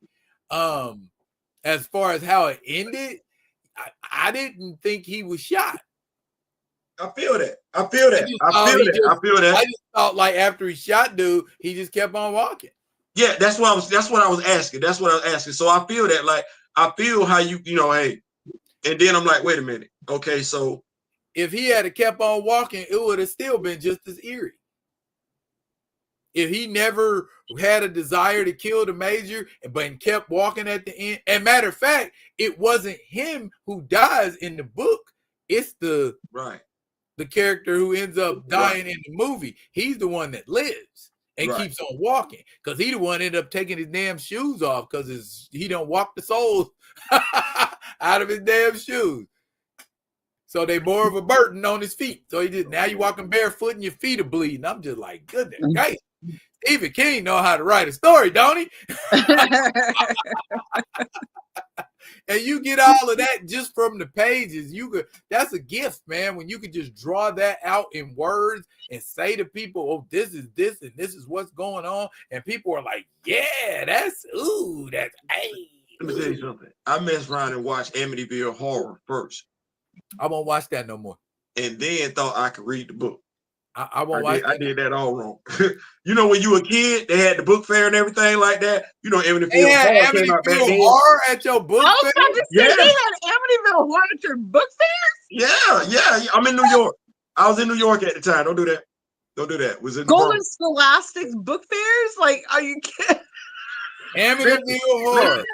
As far as how it ended, I didn't think he was shot. I feel that. I feel that. I just thought like after he shot dude, he just kept on walking. Yeah, that's what I was asking. So I feel that, like, I feel how hey, and then I'm like, wait a minute. Okay, so if he had kept on walking, it would have still been just as eerie. If he never had a desire to kill the major, but kept walking at the end. And matter of fact, it wasn't him who dies in the book. It's the character who ends up dying in the movie. He's the one that lives and keeps on walking, because he the one ended up taking his damn shoes off because he don't walk the soles out of his damn shoes. So they more of a burden on his feet. So he just, now you walking barefoot and your feet are bleeding. I'm just like, goodness gracious. Stephen King know how to write a story, don't he? And you get all of that just from the pages. That's a gift, man, when you could just draw that out in words and say to people, oh, this is this and this is what's going on. And people are like, yeah, that's hey. Let me tell you something. I messed around and watched Amityville Horror first. I won't watch that no more. And then thought I could read the book. I won't watch that. I did that all wrong. When you were a kid, they had the book fair and everything like that. Amityville Horror came out back then. Horror at your book fair? I was about to say, they had Amityville Horror at your book fairs? Yeah. I'm in New York. I was in New York at the time. Don't do that. Was in Golden Scholastic book fairs? Like, are you kidding? Amityville Horror.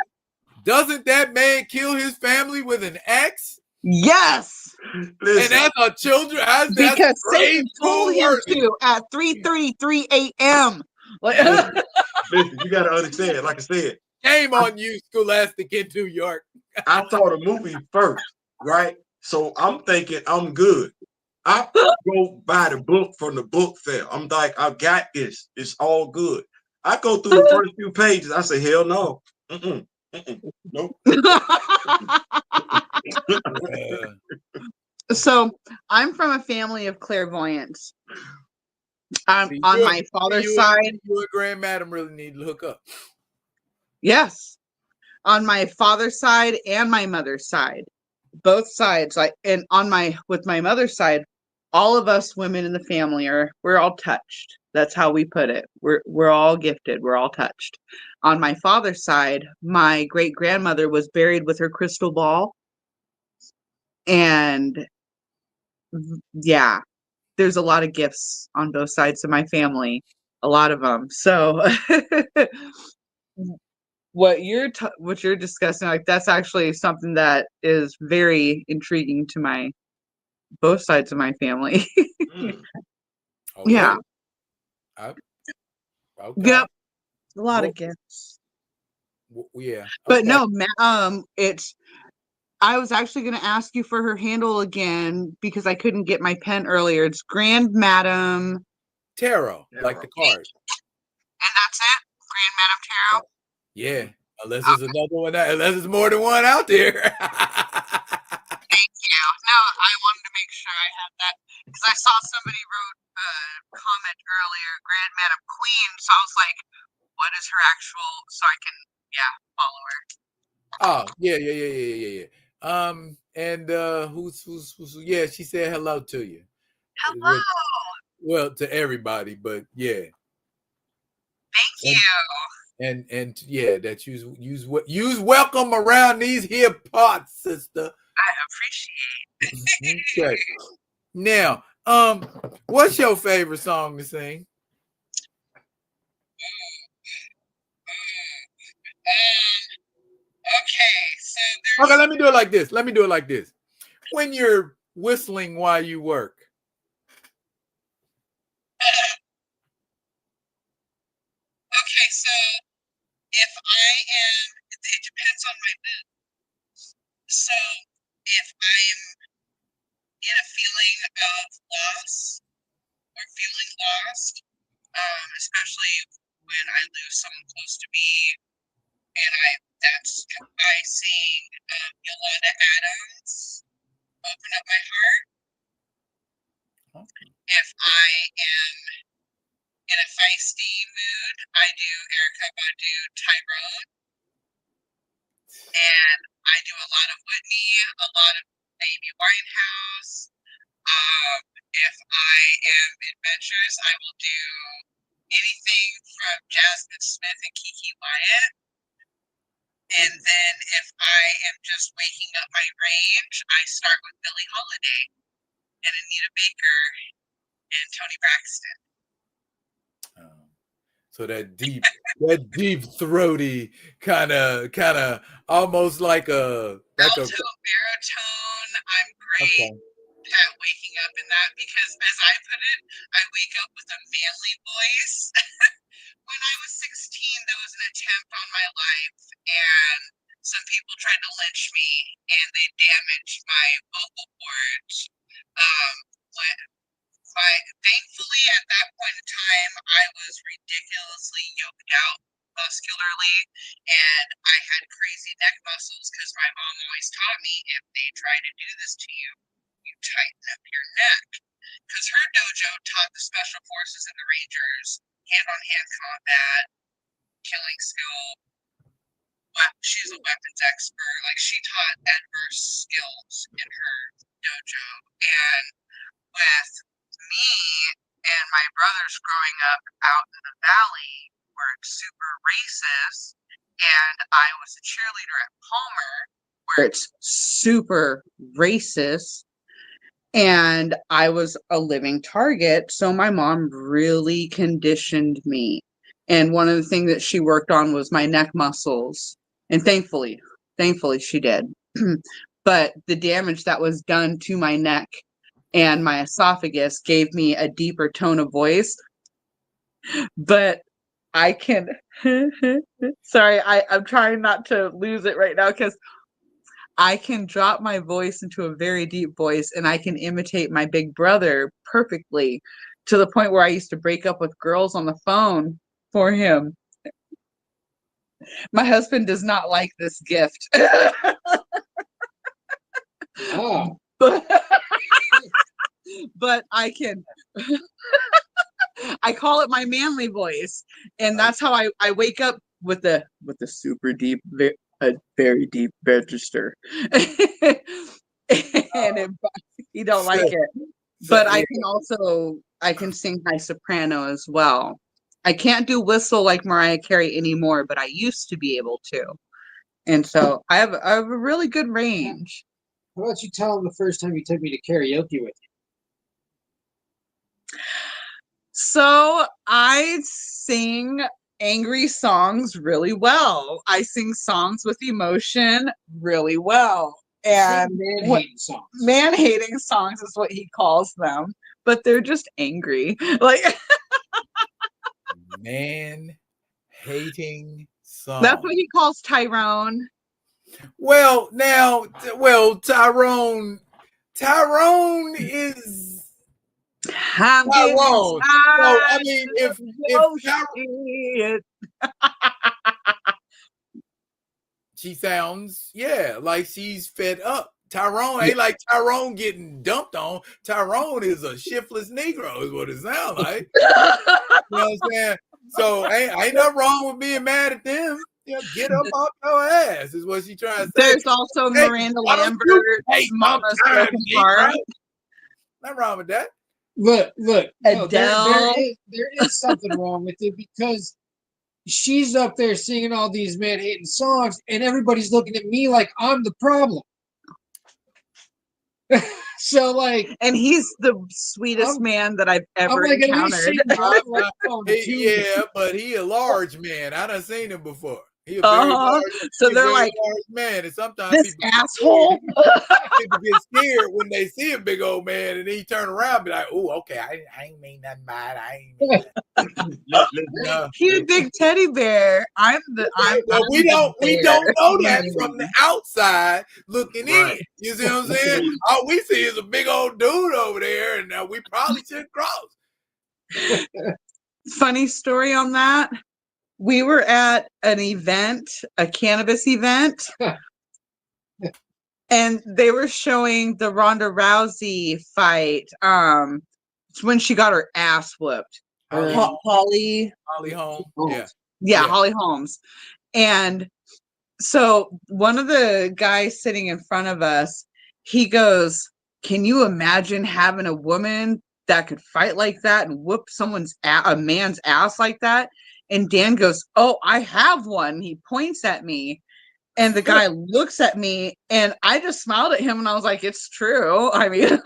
Doesn't that man kill his family with an axe? Yes. Listen, And as a children, Because Satan told him to at 3:33 a.m. listen, you got to understand. Like I said, shame on you, Scholastic in New York. I saw the movie first, right? So I'm thinking I'm good. I go buy the book from the book fair. I'm like, I got this. It's all good. I go through the first few pages. I say, hell no. Nope. So I'm from a family of clairvoyants. On my father's side, you and Grand Madam really need to hook up. Yes, on my father's side and my mother's side, both sides. And with my mother's side, all of us women in the family we're all touched. That's how we put it. We're all gifted. We're all touched. On my father's side, my great grandmother was buried with her crystal ball, and yeah, there's a lot of gifts on both sides of my family, a lot of them. So what you're discussing, like, that's actually something that is very intriguing to both sides of my family. Okay. Yeah. Okay. Yep. A lot of gifts. Yeah. But no, I was actually going to ask you for her handle again because I couldn't get my pen earlier. It's Grand Madam Tarot, like the card. And that's it? Grand Madam Tarot? Yeah. Unless there's another one, unless there's more than one out there. Thank you. No, I wanted to make sure I had that because I saw somebody wrote a comment earlier, Grand Madam Queen. So I was like, what is her actual? So I can, follow her. Oh, yeah. And who's yeah, she said hello to you. Hello. Well, to everybody, but yeah. Thank you. And yeah, that use welcome around these here parts, sister. I appreciate it. Okay. Now, what's your favorite song to sing? Okay, let me do it like this. When you're whistling while you work. Okay, so if it depends on my mood. So if I'm in a feeling of loss or feeling lost, especially when I lose someone close to me, and I sing Yolanda Adams, Open Up My Heart. If I am in a feisty mood, I do Erykah Badu, Tyrone. And I do a lot of Whitney, a lot of Amy Winehouse. If I am adventurous, I will do anything from Jasmine Smith and Kiki Wyatt. And then if I am just waking up my range, I start with Billie Holiday and Anita Baker and Toni Braxton. So that deep throaty kind of almost like a baritone. I'm great at waking up in that because, as I put it, I wake up with a manly voice. When I was 16, there was an attempt on my life, and some people tried to lynch me, and they damaged my vocal cords. Thankfully, at that point in time, I was ridiculously yoked out muscularly, and I had crazy neck muscles because my mom always taught me, if they try to do this to you, you tighten up your neck. Because her dojo taught the Special Forces and the Rangers hand-on-hand combat, killing skill. She's a weapons expert. Like, she taught adverse skills in her dojo. And with me and my brothers growing up out in the valley where it's super racist, and I was a cheerleader at Palmer where it's super racist, and I was a living target. So my mom really conditioned me. And one of the things that she worked on was my neck muscles. And thankfully, Thankfully, she did. But the damage that was done to my neck and my esophagus gave me a deeper tone of voice. But I can, sorry, I'm trying not to lose it right now because I can drop my voice into a very deep voice and I can imitate my big brother perfectly to the point where I used to break up with girls on the phone for him. My husband does not like this gift. Oh. But I can I call it my manly voice, and that's how I wake up with the super deep, a very deep register. And you don't like it, but I can sing high soprano as well. I can't do whistle like Mariah Carey anymore, but I used to be able to, and so I have a really good range. How about you tell them the first time you took me to karaoke with you? So I sing angry songs really well. I sing songs with emotion really well. And man-hating songs. Man-hating songs is what he calls them, but they're just angry. Like man-hating songs. That's what he calls Tyrone. Well, now, Tyrone is Tyrone. So I mean, if she sounds, like she's fed up. Tyrone ain't like Tyrone getting dumped on. Tyrone is a shiftless Negro, is what it sounds like. You know what I'm saying? So ain't nothing wrong with being mad at them. Get up off your ass is what she trying to say. There's also Miranda Lambert. Mama's broken heart. Nothing wrong with that. Look. Adele. There is something wrong with it because she's up there singing all these man-hating songs, and everybody's looking at me like I'm the problem. So and he's the sweetest man that I've ever encountered. But he a large man. I done seen him before. He a very large, so they're like, large man, and sometimes this asshole. People get scared when they see a big old man, and then he turn around and be like, "Oh, okay, I ain't mean nothing bad. I ain't mean nothing." He's a big teddy bear. We don't know that from the outside looking in. You see what I'm saying? All we see is a big old dude over there, and we probably should cross. Funny story on that. We were at an event, a cannabis event, and they were showing the Ronda Rousey fight. It's when she got her ass whooped. Holly Holmes. Yeah, Holly Holmes. And so one of the guys sitting in front of us, he goes, "Can you imagine having a woman that could fight like that and whoop a man's ass like that?" And Dan goes, "Oh, I have one." He points at me, and the guy looks at me, and I just smiled at him, and I was like, "It's true." I mean,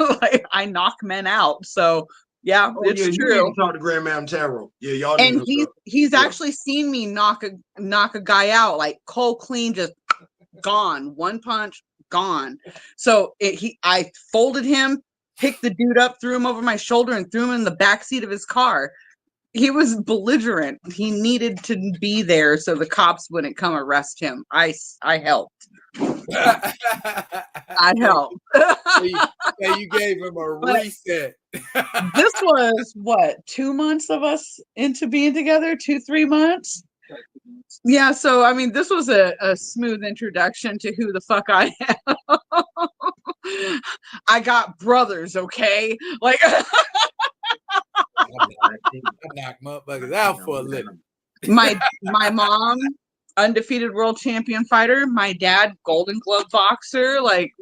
I knock men out, so yeah, it's true. You need to talk to Grandma Taro. Yeah, y'all. And he's actually seen me knock a guy out, like cold clean, just gone. One punch, gone. So I folded him, picked the dude up, threw him over my shoulder, and threw him in the back seat of his car. He was belligerent. He needed to be there so the cops wouldn't come arrest him. I helped. I helped. You gave him a reset. This was what, 2 months of us into being together? 2-3 months? Yeah, so I mean, this was a smooth introduction to who the fuck I am. I got brothers, okay? Like I knock motherfuckers out for a living. My mom, undefeated world champion fighter. My dad, Golden Glove boxer. Like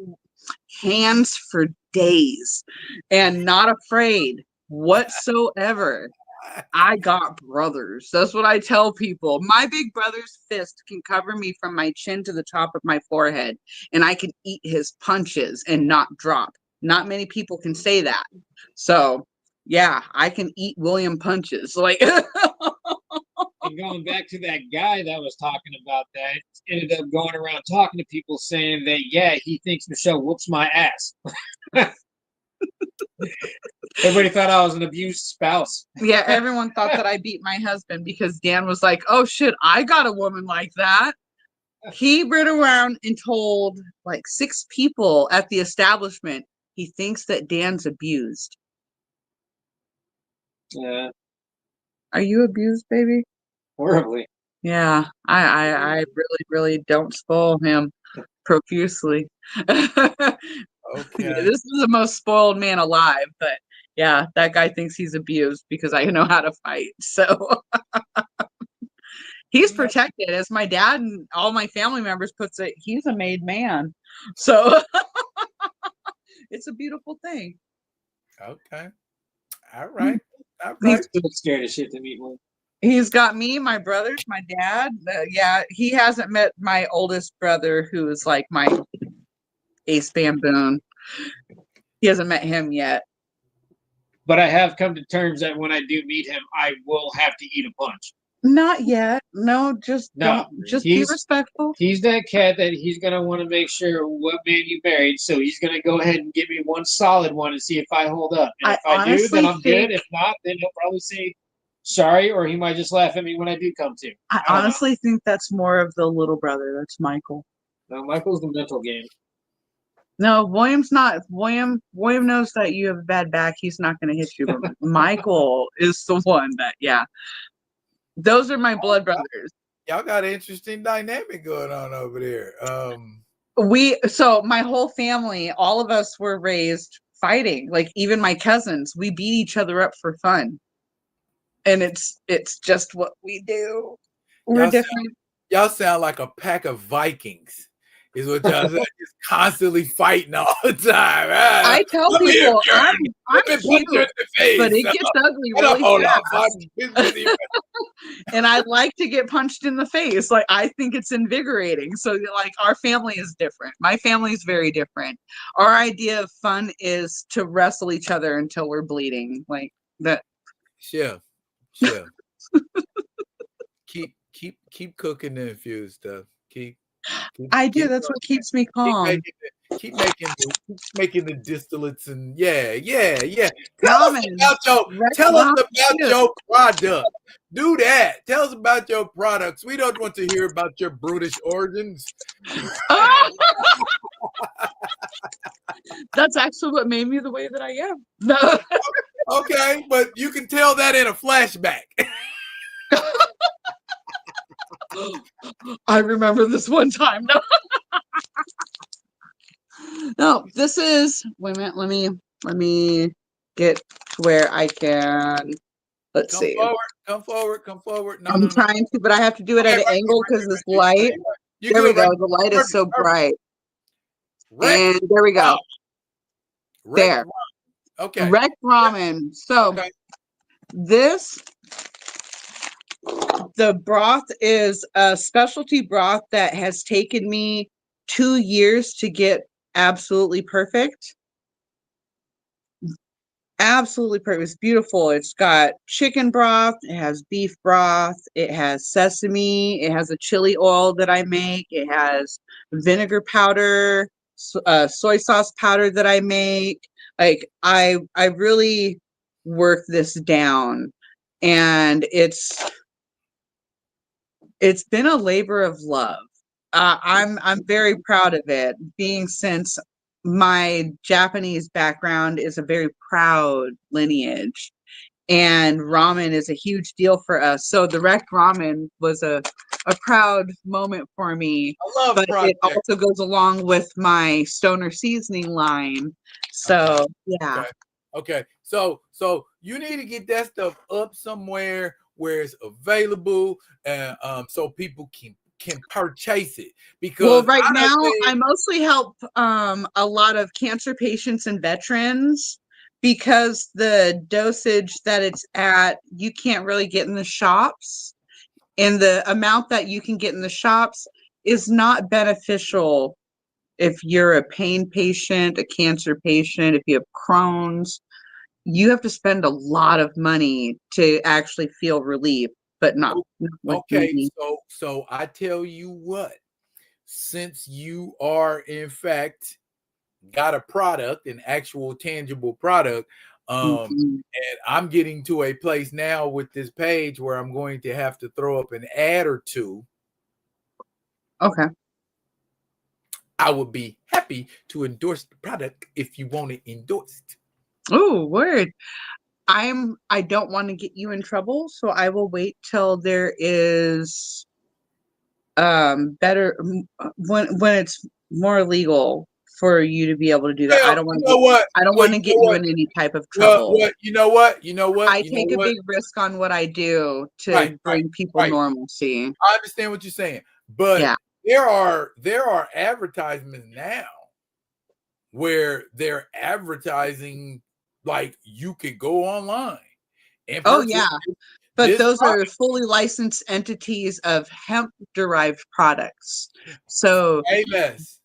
hands for days, and not afraid whatsoever. I got brothers. That's what I tell people. My big brother's fist can cover me from my chin to the top of my forehead, and I can eat his punches and not drop. Not many people can say that. So yeah, I can eat William punches. Like going back to that guy that was talking about that, ended up going around talking to people saying that, yeah, he thinks Michelle whoops my ass. Everybody thought I was an abused spouse. Yeah, everyone thought that I beat my husband because Dan was like, oh shit, I got a woman like that. He ran around and told like 6 people at the establishment he thinks that Dan's abused. Yeah. Are you abused, baby? Horribly. Yeah, I really, really don't spoil him profusely. Okay. This is the most spoiled man alive, but yeah, that guy thinks he's abused because I know how to fight. So he's protected, as my dad and all my family members puts it. He's a made man. So it's a beautiful thing. Okay. All right. All He's right. still scared of shit to meet one. He's got me, my brothers, my dad. Yeah, he hasn't met my oldest brother, who is like my ace bamboon. He hasn't met him yet. But I have come to terms that when I do meet him, I will have to eat a punch. Not yet. No, just No, don't. Just be respectful. He's that cat that he's gonna want to make sure what man you married. So he's gonna go ahead and give me one solid one and see if I hold up. And if I do, then I'm good. If not, then he'll probably say sorry, or he might just laugh at me when I do come to. I honestly think that's more of the little brother. That's Michael. No, Michael's the mental game. No, William's not. William knows that you have a bad back. He's not going to hit you. But Michael is the one that, yeah. Those are my blood brothers. Y'all got an interesting dynamic going on over there. So my whole family, all of us were raised fighting. Like even my cousins, we beat each other up for fun. And it's just what we do. We're different. Y'all sound like a pack of Vikings. Is what y'all say. Just constantly fighting all the time. I tell people I'm cute, but it gets ugly really fast. And I like to get punched in the face. Like I think it's invigorating. So like our family is different. My family is very different. Our idea of fun is to wrestle each other until we're bleeding. Like that. Sure. keep cooking the infused stuff. I do. That's what keeps me calm. Keep making the distillates and yeah. Tell us about your product. Do that. Tell us about your products. We don't want to hear about your brutish origins. That's actually what made me the way that I am. No. Okay, but you can tell that in a flashback. I remember this one time. No, this is. Wait a minute. Let me get to where I can. Let's see. Come forward. I'm trying to, but I have to do it at an angle because this light. There we go. The light is so bright. And there we go. There. Okay. Wreck ramen. So this. The broth is a specialty broth that has taken me 2 years to get absolutely perfect. Absolutely perfect. It's beautiful. It's got chicken broth. It has beef broth. It has sesame. It has a chili oil that I make. It has vinegar powder, soy sauce powder that I make. Like I really work this down, and it's been a labor of love. I'm very proud of it, being since my Japanese background is a very proud lineage, and ramen is a huge deal for us. So the wrecked ramen was a proud moment for me. I love but it also goes along with my stoner seasoning line. So yeah. Okay. So you need to get that stuff up somewhere where it's available, and so people can purchase it. Because right now I mostly help a lot of cancer patients and veterans, because the dosage that it's at, you can't really get in the shops, and the amount that you can get in the shops is not beneficial if you're a pain patient, a cancer patient, if you have Crohn's. You have to spend a lot of money to actually feel relief. but not okay. So I tell you what, since you are in fact got a product, an actual tangible product, and I'm getting to a place now with this page where I'm going to have to throw up an ad or two. Okay. I would be happy to endorse the product if you want it endorsed. Oh, word. I don't want to get you in trouble, so I will wait till there is better when it's more legal for you to be able to do that. Well, I don't want to get you in any type of trouble. You know what? I take a big risk on what I do to bring people normalcy. I understand what you're saying, but there are advertisements now where they're advertising like you could go online and purchase but those are fully licensed entities of hemp-derived products. So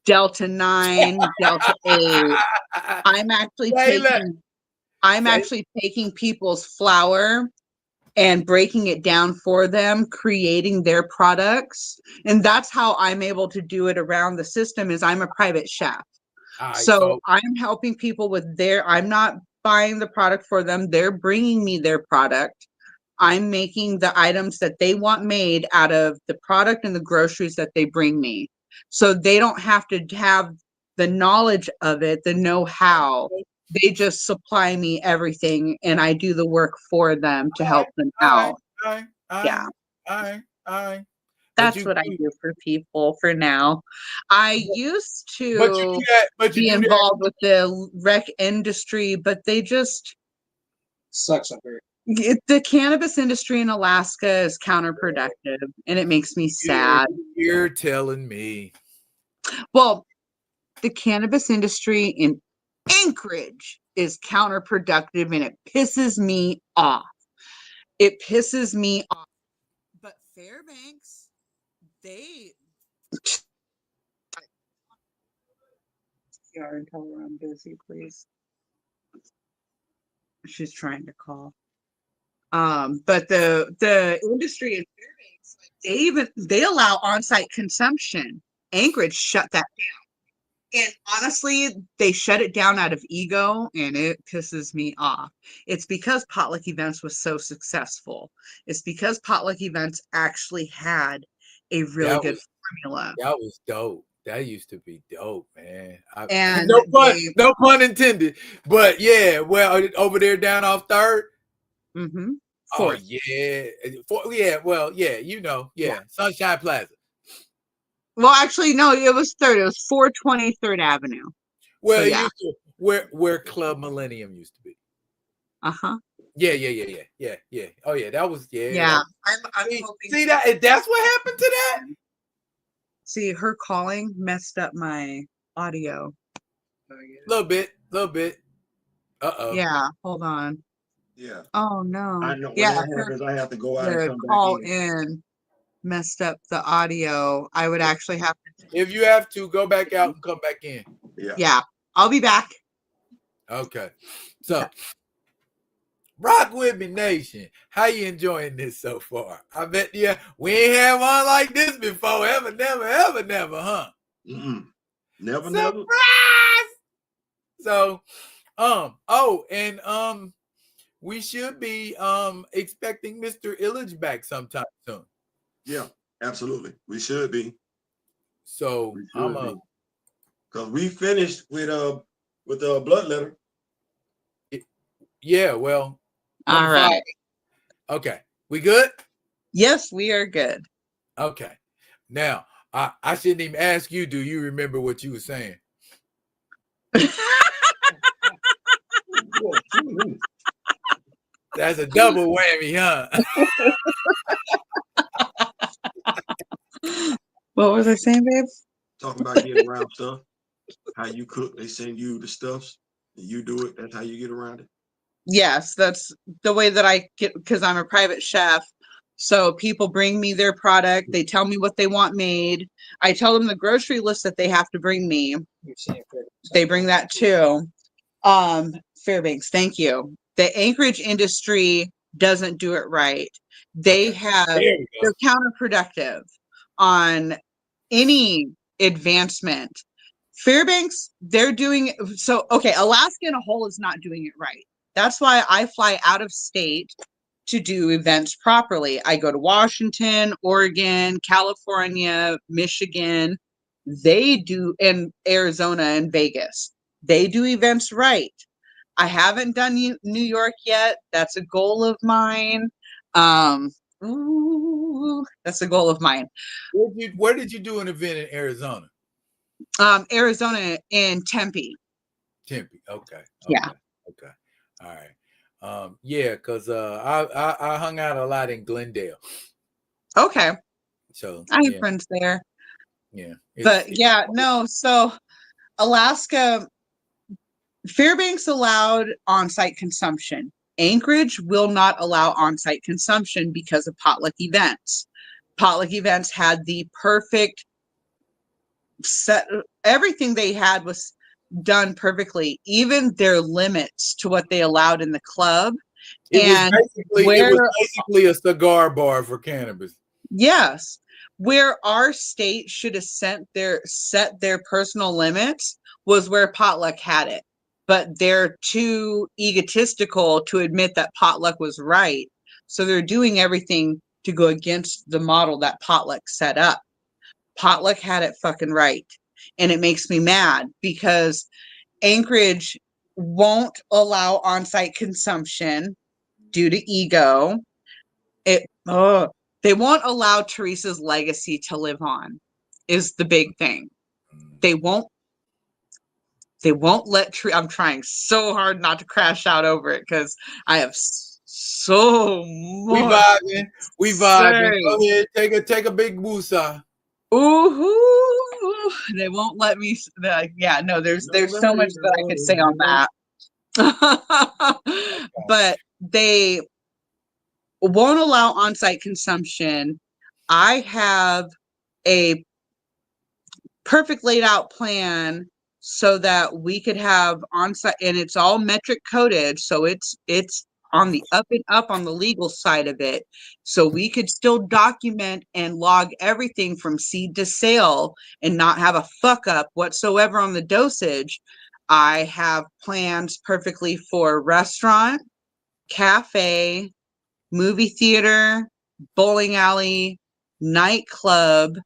Delta 9, Delta 8. I'm actually taking people's flower and breaking it down for them, creating their products. And that's how I'm able to do it around the system is I'm a private chef. So I'm helping people with I'm not buying the product for them. They're bringing me their product. I'm making the items that they want made out of the product and the groceries that they bring me. So they don't have to have the knowledge of it, the know-how. They just supply me everything and I do the work for them to help them out. That's what I do for people for now. I used to be involved with the rec industry, but they just sucks up here. The cannabis industry in Alaska is counterproductive, and it makes me sad. You're telling me. Well, the cannabis industry in Anchorage is counterproductive, and it pisses me off. But Fairbanks, they... and tell her I'm busy, please. She's trying to call. But the industry in Fairbanks, they allow on-site consumption. Anchorage shut that down. And honestly, they shut it down out of ego, and it pisses me off. It's because Potluck Events was so successful. It's because Potluck Events actually had a really good formula. That was dope. That used to be dope, man. And no pun intended. But yeah, well, over there down off 3rd. Mm-hmm. Oh yeah. Well, yeah. Sunshine Plaza. Well, actually, no, it was 3rd. It was 420 3rd Avenue. Well, it used to, where Club Millennium used to be. Uh-huh. Yeah. Oh yeah, that was Yeah. I'm hoping. See that? That's what happened to that. See, her calling messed up my audio. Little bit. Uh-oh. Yeah, hold on. Yeah. Oh no. I know. When that happens, I have to go out and come call back in. Messed up the audio. I would actually have to. If you have to, go back out and come back in. Yeah. I'll be back. Okay. So, rock with me, Nation. How you enjoying this so far? I bet we ain't had one like this before. Ever, never, huh? Never. Surprise! So, we should be expecting Mr. Illich back sometime soon. Yeah, absolutely. We should be. So because we finished with the blood letter. Yeah, well. All right. Okay. We good? Yes, we are good. Okay. Now, I shouldn't even ask you, do you remember what you were saying? That's a double whammy, huh? What was I saying, babe? Talking about getting around stuff. How you cook, they send you the stuffs, and you do it. That's how you get around it. Yes, that's the way that I get, because I'm a private chef. So people bring me their product. They tell me what they want made. I tell them the grocery list that they have to bring me. They bring that too. Fairbanks, thank you. The Anchorage industry doesn't do it right. They're counterproductive on any advancement. Fairbanks, they're doing so. Okay, Alaska in a whole is not doing it right. That's why I fly out of state to do events properly. I go to Washington, Oregon, California, Michigan. They do, in Arizona and Vegas. They do events right. I haven't done New York yet. That's a goal of mine. That's a goal of mine. Where did you do an event in Arizona? Arizona in Tempe. Tempe. Okay. Yeah. Okay. All right. Yeah, because I hung out a lot in Glendale. Okay. So I have friends there. Yeah. But yeah, no. So Alaska, Fairbanks allowed on-site consumption. Anchorage will not allow on-site consumption because of potluck events. Potluck events had the perfect set. Everything they had was done perfectly, even their limits to what they allowed in the club. It was basically a cigar bar for cannabis. Yes. Where our state should have set their personal limits was where potluck had it. But they're too egotistical to admit that potluck was right. So they're doing everything to go against the model that potluck set up. Potluck had it fucking right. And it makes me mad because Anchorage won't allow on-site consumption due to ego. They won't allow Teresa's legacy to live on is the big thing. They won't let I'm trying so hard not to crash out over it because I have so much. We vibing. Go ahead, take a big woosah. Ooh, they won't let me. Yeah, no, there's so much that I could say on that. But they won't allow on-site consumption. I have a perfect laid out plan so that we could have on-site, and it's all metric coded, so it's on the up and up on the legal side of it, so we could still document and log everything from seed to sale and not have a fuck up whatsoever on the dosage. I have plans perfectly for restaurant, cafe, movie theater, bowling alley, nightclub,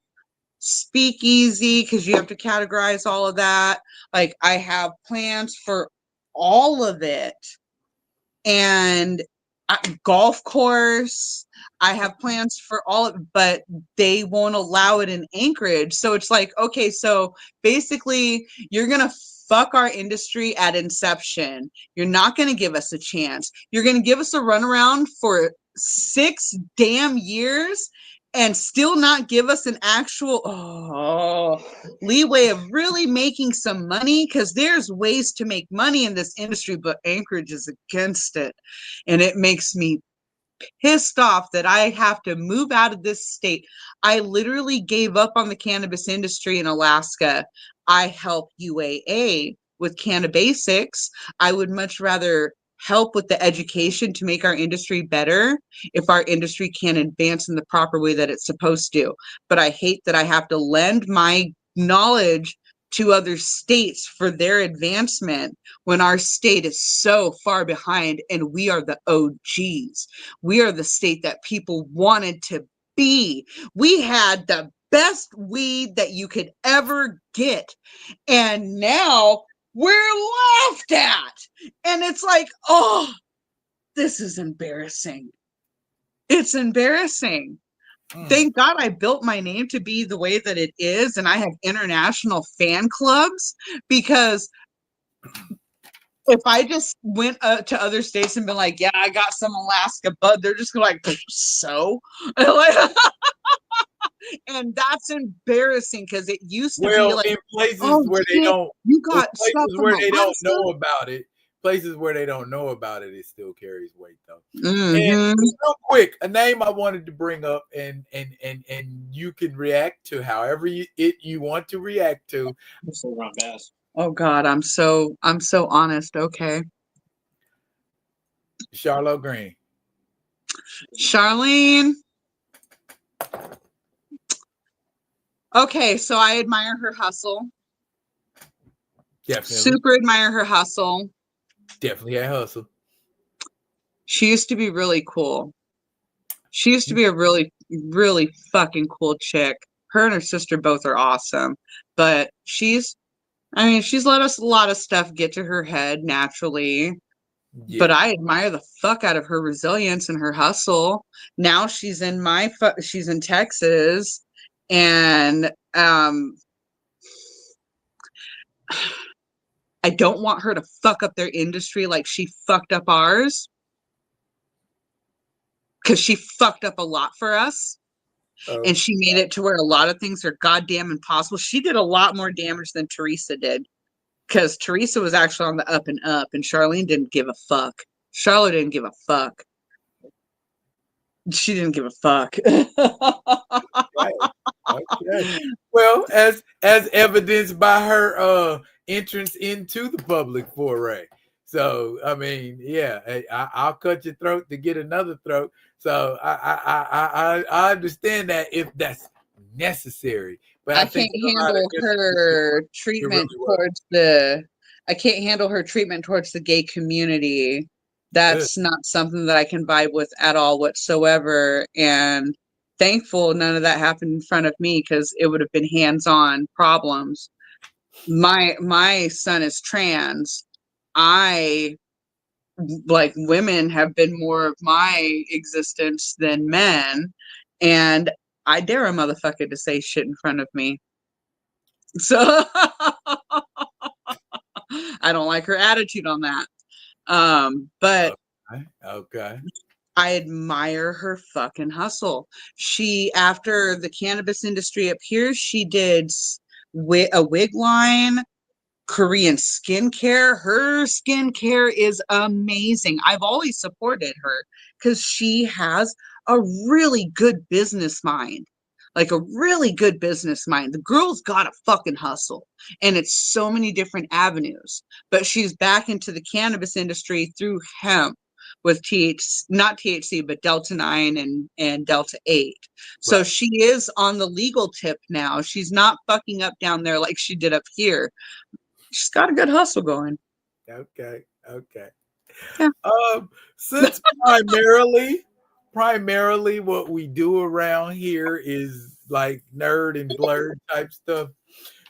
speakeasy, because you have to categorize all of that. Like, I have plans for all of it. And golf course, I have plans for all of it, but they won't allow it in Anchorage. So it's like, okay, so basically you're going to fuck our industry at inception. You're not going to give us a chance. You're going to give us a runaround for 6 damn years and still not give us an actual leeway of really making some money, because there's ways to make money in this industry, but Anchorage is against it. And it makes me pissed off that I have to move out of this state. I literally gave up on the cannabis industry in Alaska. I help UAA with Cannabasics. I would much rather help with the education to make our industry better if our industry can advance in the proper way that it's supposed to. But I hate that I have to lend my knowledge to other states for their advancement when our state is so far behind, and we are the OGs. We are the state that people wanted to be. We had the best weed that you could ever get, and now we're laughed at. And it's like, oh, this is embarrassing. It's embarrassing. Thank God I built my name to be the way that it is, and I have international fan clubs, because if I just went to other states and been like, yeah, I got some Alaska bud, they're just like, so? And that's embarrassing, because it used to be like, in places where they don't, you got places where they don't know about it. Places where they don't know about it, it still carries weight, though. And real quick, a name I wanted to bring up, and you can react to however you want to react to. Oh God, I'm so honest. Okay, Charlotte Green. Charlene. Okay, so I admire her hustle. Definitely. Super admire her hustle. Definitely a hustle. She used to be really cool. She used to be a really, really fucking cool chick. Her and her sister both are awesome. But she's let us a lot of stuff get to her head naturally. Yeah. But I admire the fuck out of her resilience and her hustle. Now she's in she's in Texas, and I don't want her to fuck up their industry like she fucked up ours, because she fucked up a lot for us. And she made it to where a lot of things are goddamn impossible. She did a lot more damage than Teresa did, because Teresa was actually on the up and up, and Charlene didn't give a fuck. Charlotte didn't give a fuck. She didn't give a fuck. Right. Okay. Well, as evidenced by her entrance into the public foray. So I mean, yeah, I'll cut your throat to get another throat. So I understand that if that's necessary, but I can't handle her treatment towards the. I can't handle her treatment towards the gay community. That's not something that I can vibe with at all whatsoever. And thankful none of that happened in front of me, because it would have been hands-on problems. My son is trans. Women have been more of my existence than men, and I dare a motherfucker to say shit in front of me. So I don't like her attitude on that. But okay. I admire her fucking hustle. She, after the cannabis industry up here, she did a wig line, Korean skincare. Her skincare is amazing. I've always supported her because she has a really good business mind. Like a really good business mind. The girl's got a fucking hustle, and it's so many different avenues. But she's back into the cannabis industry through hemp with not THC, but Delta 9 and Delta 8. So right. She is on the legal tip now. She's not fucking up down there like she did up here. She's got a good hustle going. Okay. Yeah. Since primarily what we do around here is like nerd and blurred type stuff.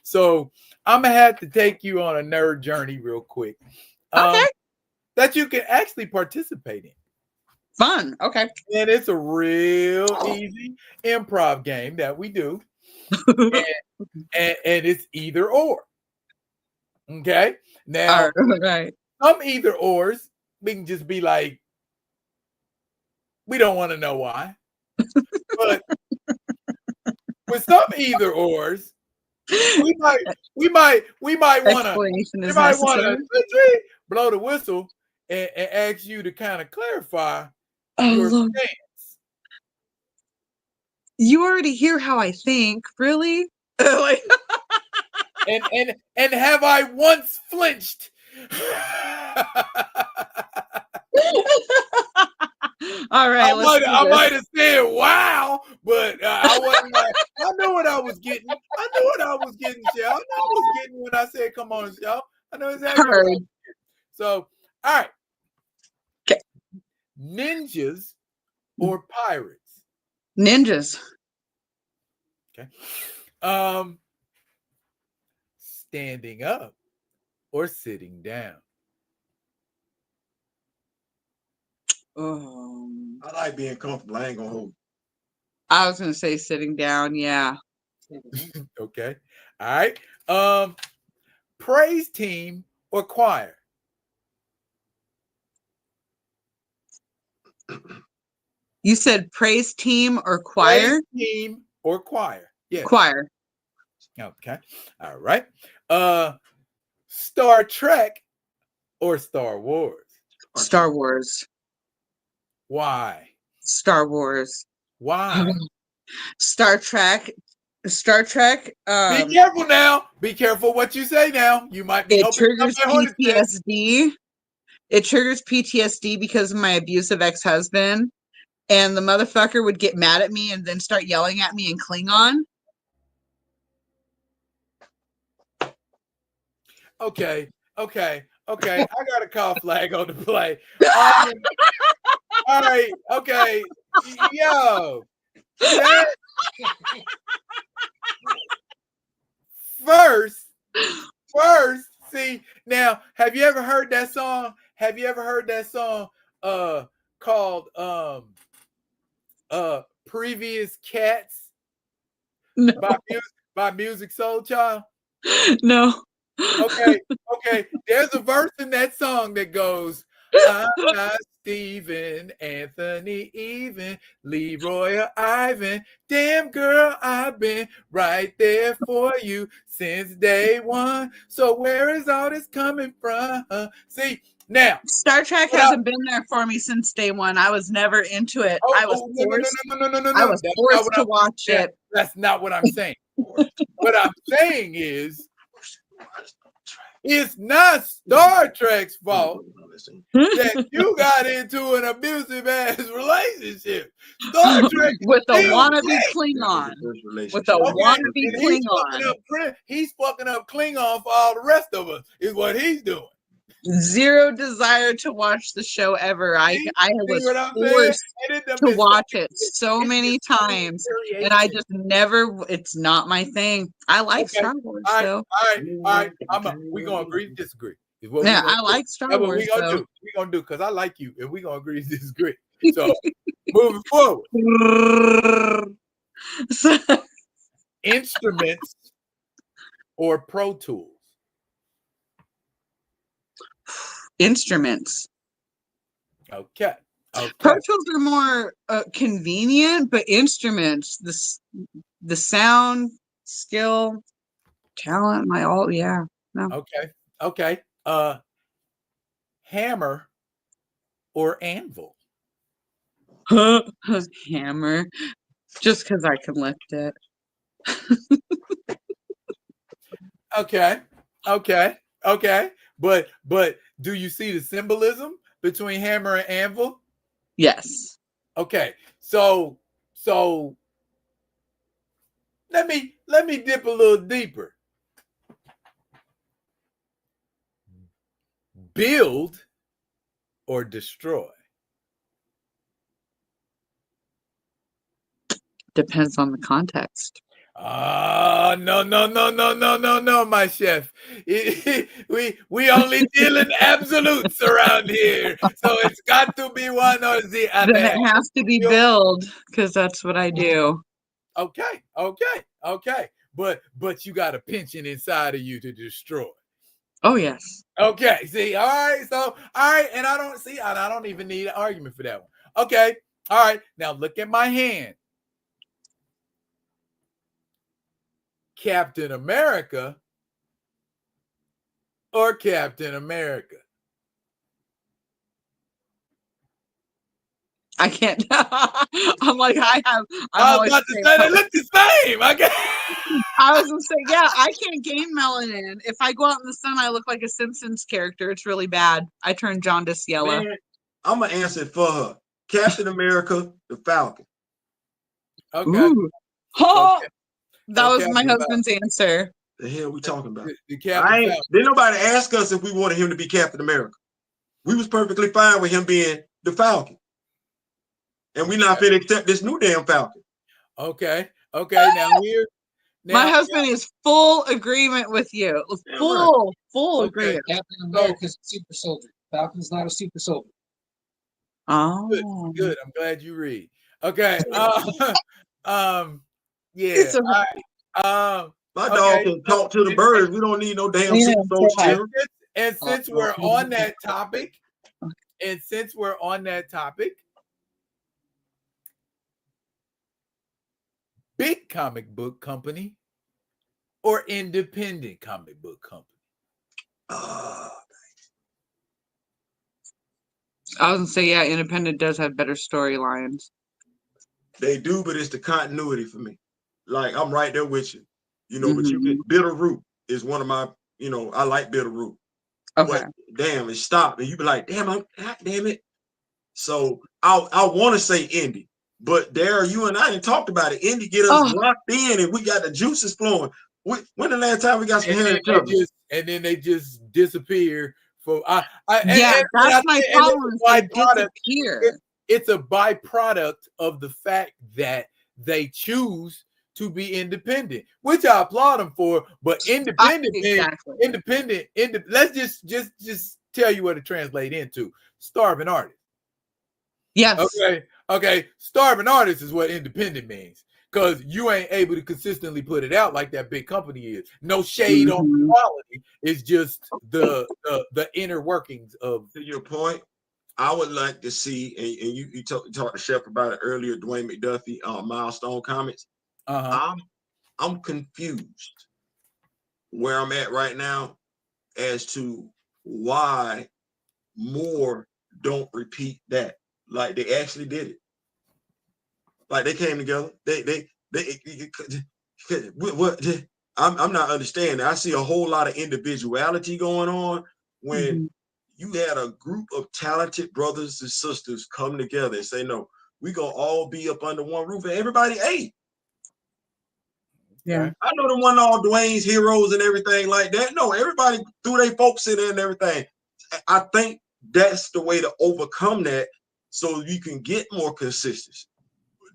So I'm gonna have to take you on a nerd journey real quick. Okay. That you can actually participate in. Fun. Okay. And it's a real easy improv game that we do. and it's either or. Okay. Now, right. Some either ors, we can just be like, we don't want to know why. But with some either ors, we might want to blow the whistle and ask you to kind of clarify your stance. You already hear how I think, really? and have I once flinched? All right, I might have said wow, but I wasn't like, I know what I was getting. Chef. I know what I was getting when I said come on, Chef. I know exactly what I was getting. So, all right. Okay. Ninjas or pirates? Ninjas. Okay. Standing up or sitting down? I like being comfortable. I ain't gonna hold. I was gonna say sitting down. Yeah. Okay. All right. Praise team or choir? You said praise team or choir? Praise team or choir? Yes. Choir. Okay. All right. Star Trek or Star Wars? Star Wars. Why? Star Wars. Why? Star Trek. Be careful now. Be careful what you say now. You might be. It triggers PTSD. It triggers PTSD because of my abusive ex-husband, and the motherfucker would get mad at me and then start yelling at me in Klingon. Okay. I got a call flag on the play. All right. Okay. Yo. That first, see, now, have you ever heard that song? Called Previous Cats? No. By Music Soul Child? No. Okay. There's a verse in that song that goes, I'm not Steven, Anthony, even Leroy or Ivan. Damn girl, I've been right there for you since day one. So where is all this coming from? See, now Star Trek hasn't been there for me since day one. I was never into it. I was forced. No. I was forced to watch it. That's not what I'm saying. What I'm saying is, it's not Star Trek's fault that you got into an abusive ass relationship. Star Trek with a wannabe Klingon. With a wannabe Klingon. He's fucking up Klingon for all the rest of us, is what he's doing. Zero desire to watch the show ever. I was forced to watch it so many times, and I just never. It's not my thing. I like Star Wars, though. All right. We gonna agree to disagree. Yeah, I like Star Wars. That's what we gonna do because I like you, and we gonna agree to disagree. So moving forward, instruments or Pro Tools. Instruments. Okay. Pro Tools are more convenient, but instruments, the sound, skill, talent, no. Okay. Hammer or anvil. Hammer, just because I can lift it. Okay. But do you see the symbolism between hammer and anvil? Yes. Okay. So let me dip a little deeper. Build or destroy? Depends on the context. No, my chef. We only deal in absolutes around here, so it's got to be one or the other. Then it has to be build, because that's what I do. Okay. But you got a pinching inside of you to destroy. Oh yes. Okay. See, all right. So all right, and I don't even need an argument for that one. Okay. All right. Now look at my hand. Captain America or Captain America? I can't. I'm like, I was about to say they look the same. I was gonna say, yeah, I can't gain melanin. If I go out in the sun, I look like a Simpsons character. It's really bad. I turn jaundice yellow. Man, I'm gonna answer it for her. Captain America, the Falcon. Okay. Ooh. Oh, okay. That was my husband's answer. The hell we talking about? Didn't nobody ask us if we wanted him to be Captain America. We was perfectly fine with him being the Falcon. And we not finna accept this new damn Falcon. Okay. Now my husband is full agreement with you. Full agreement. Captain America's a super soldier. Falcon's not a super soldier. Oh, good. I'm glad you read. Okay. Yeah. My dog can talk to the birds. We don't need no damn super soldier. And since we're on that topic, big comic book company or independent comic book company? I was gonna say, yeah, independent does have better storylines. They do, but it's the continuity for me. Like, I'm right there with you. But you get Bitterroot is one of my, I like Bitterroot. Okay. But damn, it stopped. And you be like, damn it. So I want to say Indy, but Darryl, you and I didn't talked about it. Indy get us locked in, and we got the juices flowing. When the last time we got some Harriet Tubman? And then they just disappear. That's my problem. They disappear. It's a byproduct of the fact that they choose to be independent, which I applaud them for. But independent, let's just tell you what it translates into: starving artist. Yes. Okay. Starving artist is what independent means, because you ain't able to consistently put it out like that big company is. No shade on quality. It's just the inner workings of. To your point, I would like to see, and you talked to Chef about it earlier, Dwayne McDuffie, Milestone Comics. I'm confused where I'm at right now as to why more don't repeat that. Like they actually did it. Like they came together. I'm not understanding. I see a whole lot of individuality going on when you had a group of talented brothers and sisters come together and say, no, we gonna all be up under one roof, and everybody ate. Yeah, I know the one all Dwayne's heroes and everything like that. No, everybody threw their folks in there and everything. I think that's the way to overcome that, so you can get more consistency.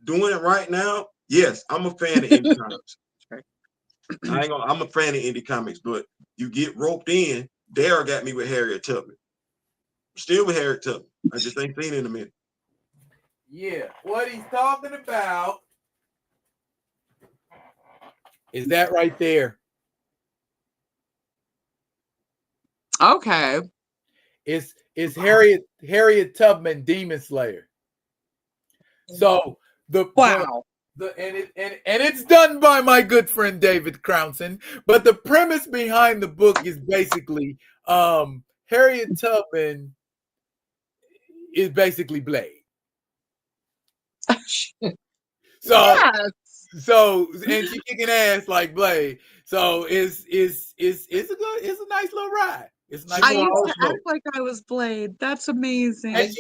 Doing it right now, yes, I'm a fan of indie comics. I'm a fan of indie comics, but you get roped in. Darryl got me with Harriet Tubman. Still with Harriet Tubman. I just ain't seen it in a minute. Yeah, what he's talking about is that right there. Okay. It's Harriet Tubman Demon Slayer. So and it's done by my good friend David Crownson. But the premise behind the book is basically Harriet Tubman is basically Blade. So and she kicking ass like Blade. So it's a nice little ride. It's nice. I used to act like I was Blade. That's amazing. And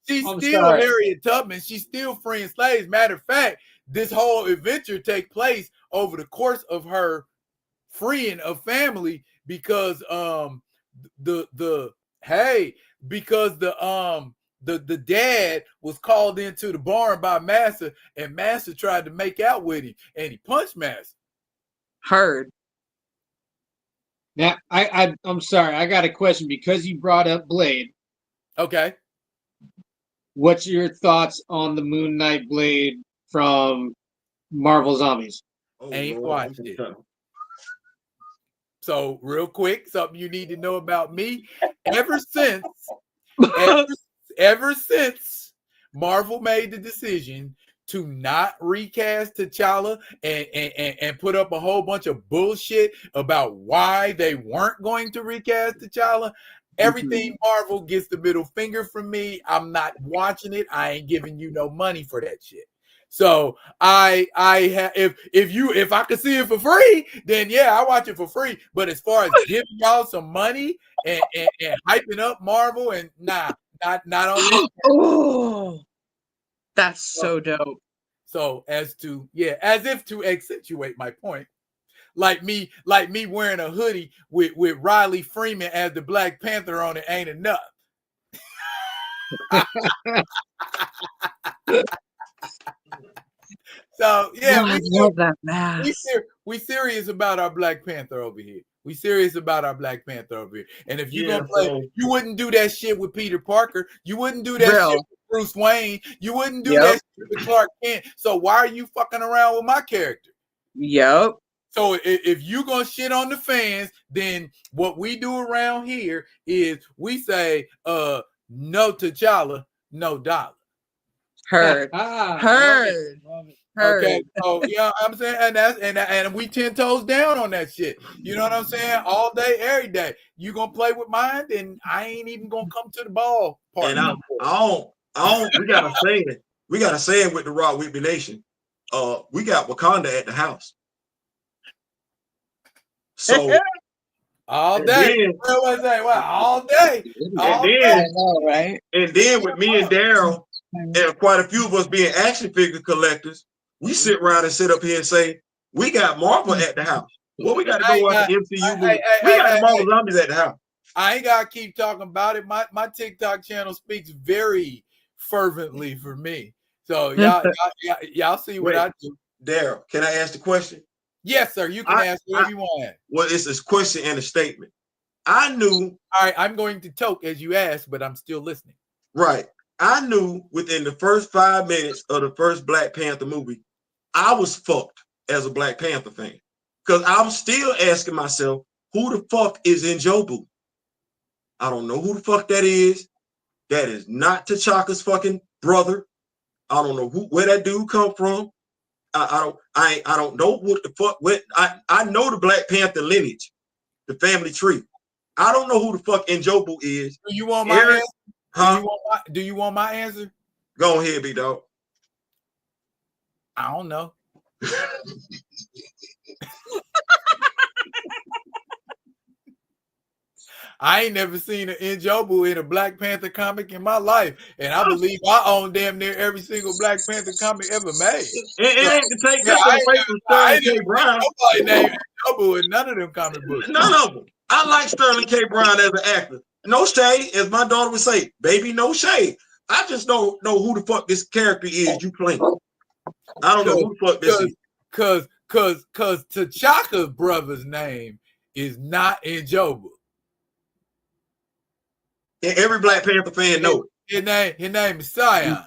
she's still Harriet Tubman. She's still freeing slaves. Matter of fact, this whole adventure take place over the course of her freeing a family because the dad was called into the barn by Massa, and Massa tried to make out with him, and he punched Massa. Heard. Now, I'm sorry, I got a question because you brought up Blade. Okay. What's your thoughts on the Moon Knight Blade from Marvel Zombies? Ain't watched it. So real quick, something you need to know about me. Ever since Marvel made the decision to not recast T'Challa and put up a whole bunch of bullshit about why they weren't going to recast T'Challa, everything Marvel gets the middle finger from me. I'm not watching it. I ain't giving you no money for that shit. So if I could see it for free, then yeah, I watch it for free. But as far as giving y'all some money and hyping up Marvel, and not on this. Oh, that's so dope. So as if to accentuate my point, like me wearing a hoodie with Riley Freeman as the Black Panther on it ain't enough. So yeah, I love that mask. We serious about our Black Panther over here. We serious about our Black Panther over here. And if you're gonna play, you wouldn't do that shit with Peter Parker. You wouldn't do that shit with Bruce Wayne. You wouldn't do that shit with Clark Kent. So why are you fucking around with my character? Yep. So if you're gonna shit on the fans, then what we do around here is we say, no T'Challa, no dollar. Heard. Heard. Okay, so yeah, I'm saying, and we 10 toes down on that shit. You know what I'm saying? All day, every day. You gonna play with mine, then I ain't even gonna come to the ball part. And I don't. We gotta say it. We gotta say it with the Raw Whitby Nation. We got Wakanda at the house. So All And day. then, What say? Well, all day. and then, right? and then with me and Daryl and quite a few of us being action figure collectors, we sit around and sit up here and say, we got Marvel at the house. Well, we got to go watch the MCU movie. We got the Marvel zombies at the house. I ain't gotta keep talking about it. My TikTok channel speaks very fervently for me. So y'all see what I do. Daryl, can I ask the question? Yes, sir. You can ask whatever you want. Well, it's a question and a statement. I knew. All right, I'm going to choke as you ask, but I'm still listening. Right. I knew within the first 5 minutes of the first Black Panther movie, I was fucked as a Black Panther fan. Because I'm still asking myself, who the fuck is Njobu? I don't know who the fuck that is. That is not T'Chaka's fucking brother. I don't know where that dude come from. I don't know what the fuck. I know the Black Panther lineage, the family tree. I don't know who the fuck Njobu is. Do you want my answer? Huh? Do you want my answer? Go ahead, big dog. I don't know. I ain't never seen an Njobu in a Black Panther comic in my life, and I believe I own damn near every single Black Panther comic ever made. It ain't to take nothing away from Sterling K. Brown. Nobody named Njobu in none of them comic books. None of them. I like Sterling K. Brown as an actor. No shade, as my daughter would say, baby, no shade. I just don't know who the fuck this character is you playing. I don't know who the fuck this is. Cause T'Chaka's brother's name is not Njobu. And every Black Panther fan knows it. His name is Sion.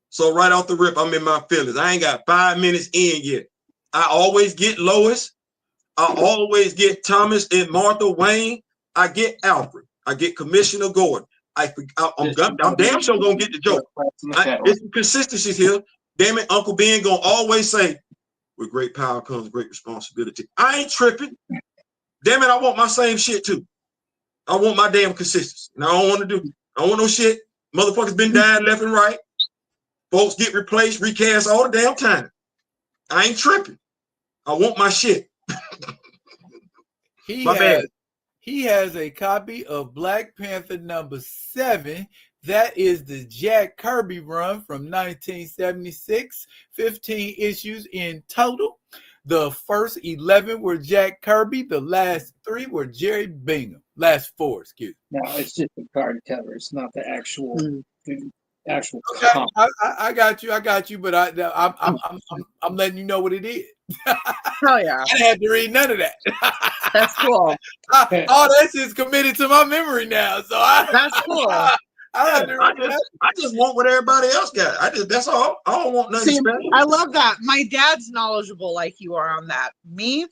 So right off the rip, I'm in my feelings. I ain't got 5 minutes in yet. I always get Lois. I always get Thomas and Martha Wayne. I get Alfred. I get Commissioner Gordon. I'm damn sure gonna get the joke. It's consistencies here. Damn it, Uncle Ben gonna always say, with great power comes great responsibility. I ain't tripping. Damn it, I want my same shit too. I want my damn consistency. And I don't want no shit. Motherfuckers been dying left and right. Folks get replaced, recast all the damn time. I ain't tripping. I want my shit. He has a copy of Black Panther #7. That is the Jack Kirby run from 1976. 15 issues in total. The first 11 were Jack Kirby. The last 3 were Jerry Bingham. Last 4, excuse me. No, it's just the card cover. It's not the actual actual. Okay, I got you. But I'm letting you know what it is. Oh yeah, I didn't have to read none of that. That's cool. All that's just committed to my memory now. So that's cool. I just want what everybody else got. That's all. I don't want nothing special. I love that. My dad's knowledgeable like you are on that. Me?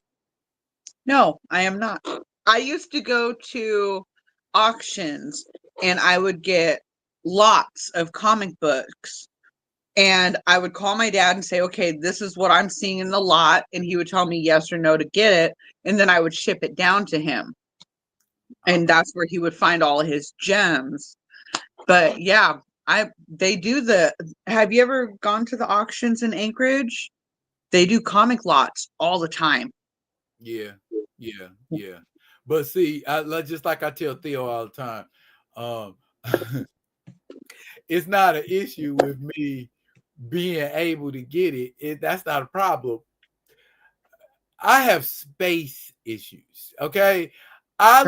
No, I am not. I used to go to auctions and I would get lots of comic books. And I would call my dad and say, okay, this is what I'm seeing in the lot. And he would tell me yes or no to get it. And then I would ship it down to him. And that's where he would find all his gems. But yeah, they do have you ever gone to the auctions in Anchorage? They do comic lots all the time. Yeah. But see, just like I tell Theo all the time, it's not an issue with me being able to get it. That's not a problem. I have space issues. Okay. I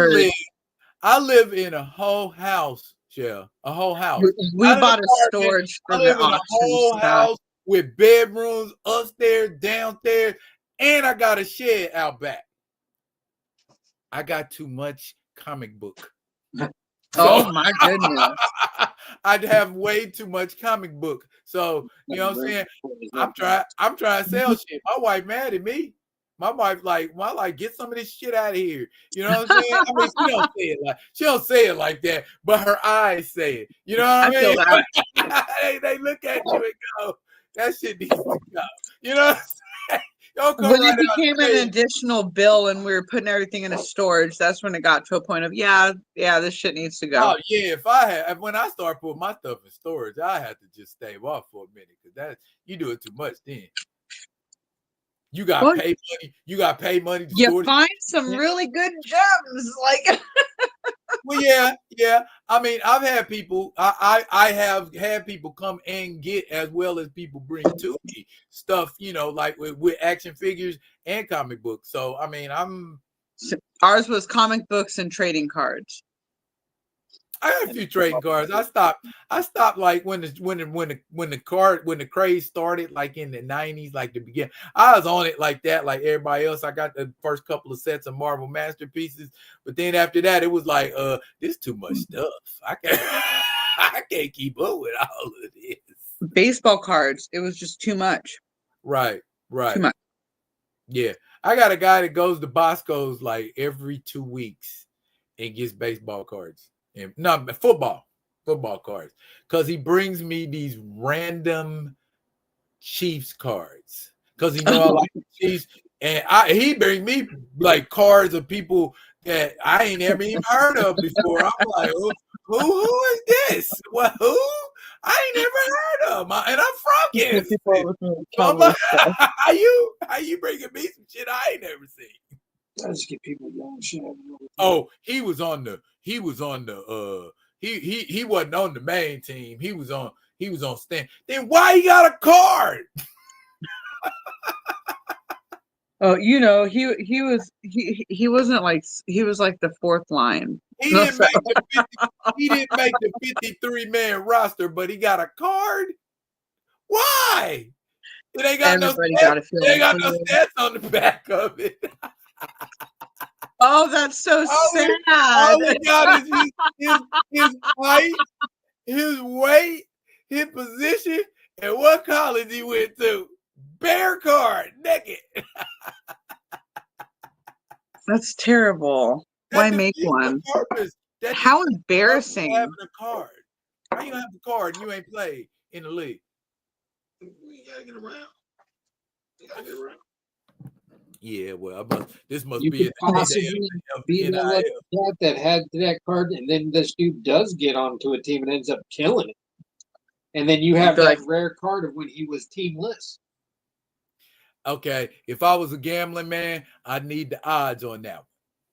live in a whole house, Chef. A whole house. We bought a storage for the auction. A whole house with bedrooms upstairs, downstairs, and I got a shed out back. I got too much comic book. Oh my goodness. I'd have way too much comic book. So, you know what I'm saying? I'm trying to sell shit. My wife mad at me. My wife like, get some of this shit out of here. You know what I'm saying? I mean, she don't say it like that, but her eyes say it. You know what I mean? They look at you and go, that shit needs to go. You know what I'm saying? When it became an additional bill and we were putting everything in a storage, that's when it got to a point of, yeah, this shit needs to go. Oh yeah, when I start putting my stuff in storage, I have to just stay off for a minute because you do it too much then. You got pay money. You got pay money to you store. Find some really good gems, like. Well, yeah. I mean, I've had people. I have had people come and get, as well as people bring to me stuff. Like with action figures and comic books. So I mean, ours was comic books and trading cards. I had a few trading cards. I stopped like when the craze started, like in the 90s, like the beginning. I was on it like that, like everybody else. I got the first couple of sets of Marvel Masterpieces, but then after that, it was like, this too much stuff. I can't keep up with all of this. Baseball cards, it was just too much. Right. Too much. Yeah, I got a guy that goes to Bosco's like every 2 weeks and gets baseball cards. And no, football cards, because he brings me these random Chiefs cards because he know I like the Chiefs, and he brings me like cards of people that I ain't never even heard of before. I'm like, who is this? What, who? I ain't never heard of, and I'm from Kansas. So I'm like, how you bringing me some shit I ain't never seen? I just get people young shit. Oh, he wasn't on the main team. He was on stand. Then why he got a card? Oh, he wasn't like, he was like the fourth line. He didn't make the 53-man roster, but he got a card. Why? It ain't got no stats on the back of it. Oh, that's so sad. All he got is his height, his weight, his position, and what college he went to. Bear card, naked. That's terrible. Why make one? How embarrassing. Having a card. Why you have a card and you ain't played in the league? You gotta get around. Yeah, well, this must you be could possibly be that had that card, and then this dude does get onto a team and ends up killing it. And then you have that rare card of when he was teamless. Okay, if I was a gambling man, I'd need the odds on that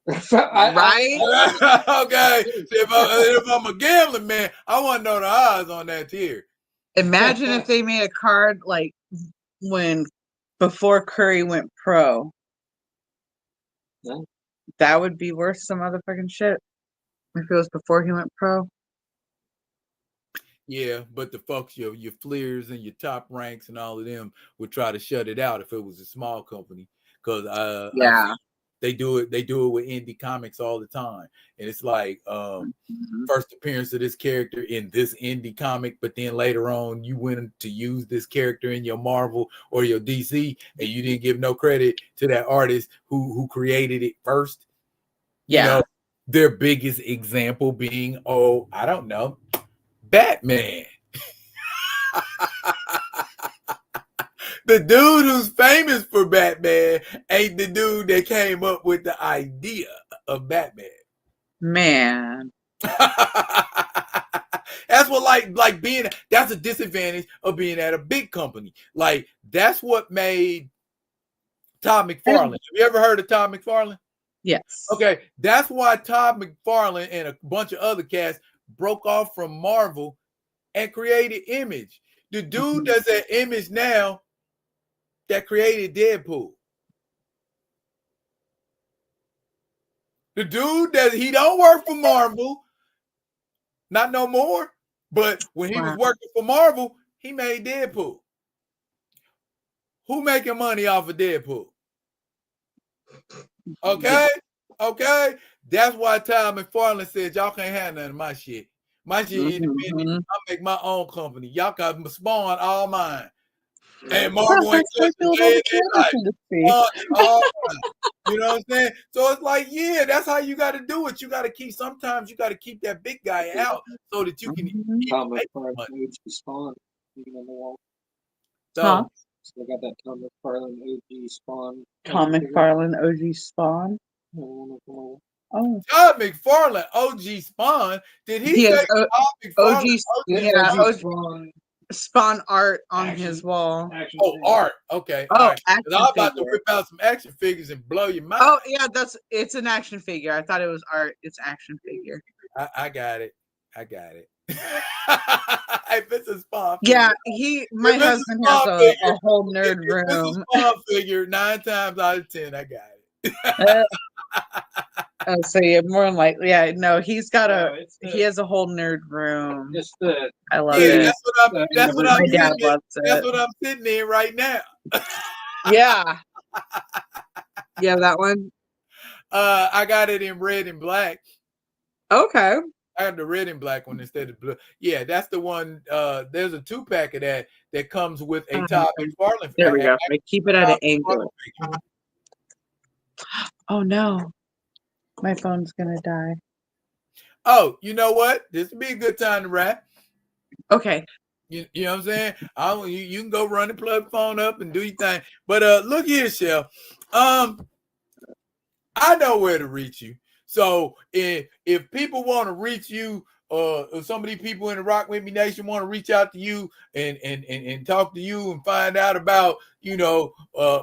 one. Right? Okay, if I'm a gambling man, I want to know the odds on that tier. Imagine if they made a card like before Curry went pro. Yeah. That would be worth some motherfucking shit if it was before he went pro. Yeah, but the folks, your Fleers and your Top Ranks and all of them would try to shut it out if it was a small company, because they do it with indie comics all the time, and it's like first appearance of this character in this indie comic, but then later on you went to use this character in your Marvel or your DC, and you didn't give no credit to that artist who created it first. Yeah, you know, their biggest example being, I don't know, Batman. The dude who's famous for Batman ain't the dude that came up with the idea of Batman. Man. That's what that's a disadvantage of being at a big company. Like, that's what made Todd McFarlane. Have you ever heard of Todd McFarlane? Yes. Okay, that's why Todd McFarlane and a bunch of other cats broke off from Marvel and created Image. The dude that's at Image now that created Deadpool. The dude that he don't work for Marvel, not no more, but when he was working for Marvel, he made Deadpool. Who making money off of Deadpool? Okay. That's why Todd McFarlane said, y'all can't have none of my shit. My shit independent. I make my own company. Y'all can spawn all mine. And Marvel ain't touching it. You know what I'm saying? So it's like, yeah, that's how you got to do it. Sometimes you got to keep that big guy out so that you can Tom McFarlane Spawn on the wall. So I got that Tom McFarlane OG Spawn. Tom McFarlane OG Spawn. Oh, Todd McFarlane OG Spawn. Did he say Todd McFarlane OG Spawn? spawn art on his wall. Art. Okay. Oh, right. I was about to whip out some action figures and blow your mind. Oh yeah, it's an action figure. I thought it was art. It's action figure. I got it. If it's a spawn yeah, figure, my husband has a whole nerd room. If it's a spawn figure, 9 times out of 10, I got it. So yeah, more than likely, yeah. No, he's got he has a whole nerd room. I love it. That's what I'm my dad loves it. That's what I'm sitting in right now. Yeah. Yeah, that one. I got it in red and black. Okay. I have the red and black one instead of blue. Yeah, that's the one. There's a 2-pack of that comes with a Todd McFarlane. There we go. I keep it at an angle. Oh no, my phone's gonna die. Oh, you know what? This would be a good time to wrap. Okay. You know what I'm saying? You can go run and plug the phone up and do your thing. But look here, Chef. I know where to reach you. So if people want to reach you, or some of these people in the Rock With Me Nation want to reach out to you and talk to you and find out about,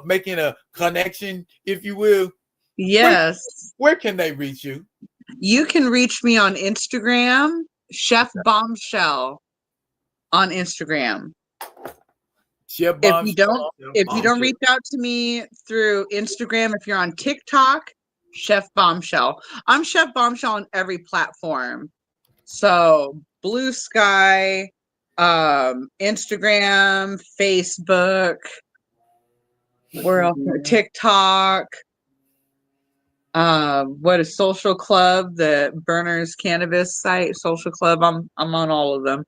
making a connection, if you will. Yes. Where can they reach you? You can reach me on Instagram, Chef Bombshell on Instagram. Chef Bombshell. If you don't reach out to me through Instagram, if you're on TikTok, Chef Bombshell. I'm Chef Bombshell on every platform. So Blue Sky, Instagram, Facebook, where else? TikTok. What is Social Club? The Burners Cannabis site, Social Club. I'm on all of them.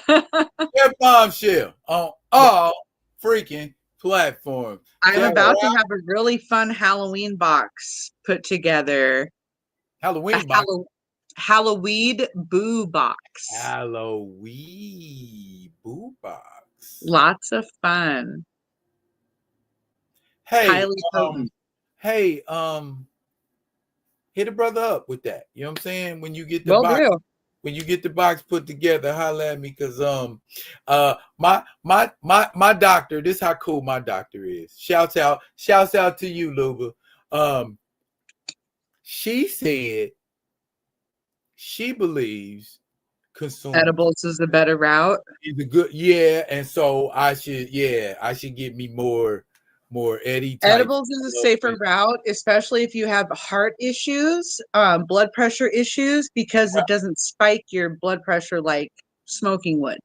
Chef Bombshell on all freaking platforms. I'm about to have a really fun Halloween box put together. Halloween box. Halloween boo box. Halloween boo box. Lots of fun. Hey, highly potent. Hey, hit a brother up with that. You know what I'm saying? When you get the box, when you get the box put together, holla at me, because my doctor, this is how cool my doctor is. Shouts out to you, Luba. She said she believes consuming edibles is the better route. Is a good, and so I should get me more Eddie type. Edibles is a safer route, especially if you have heart issues, blood pressure issues, because it doesn't spike your blood pressure like smoking would.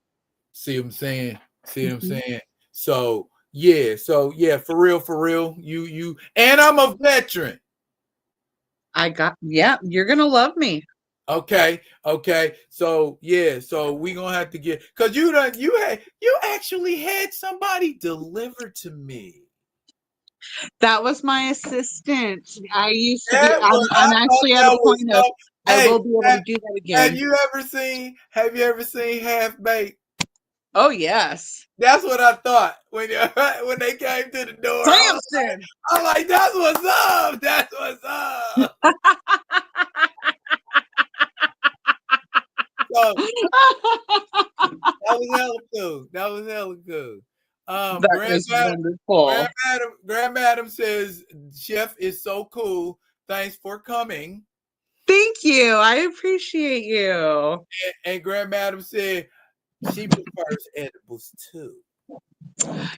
See what I'm saying? So for real, you and I'm a veteran. You're gonna love me. Okay. So we gonna have to get, because you actually had somebody deliver to me. That was my assistant. I used to be. I'm actually at a point of I will be able to do that again. Have you ever seen Half Baked? Oh yes. That's what I thought when they came to the door. Samson. I'm like, that's what's up. That was hella cool. That was wonderful. Grandma Adam says, Chef is so cool. Thanks for coming. Thank you. I appreciate you. And Grandma Adam said she prefers edibles too.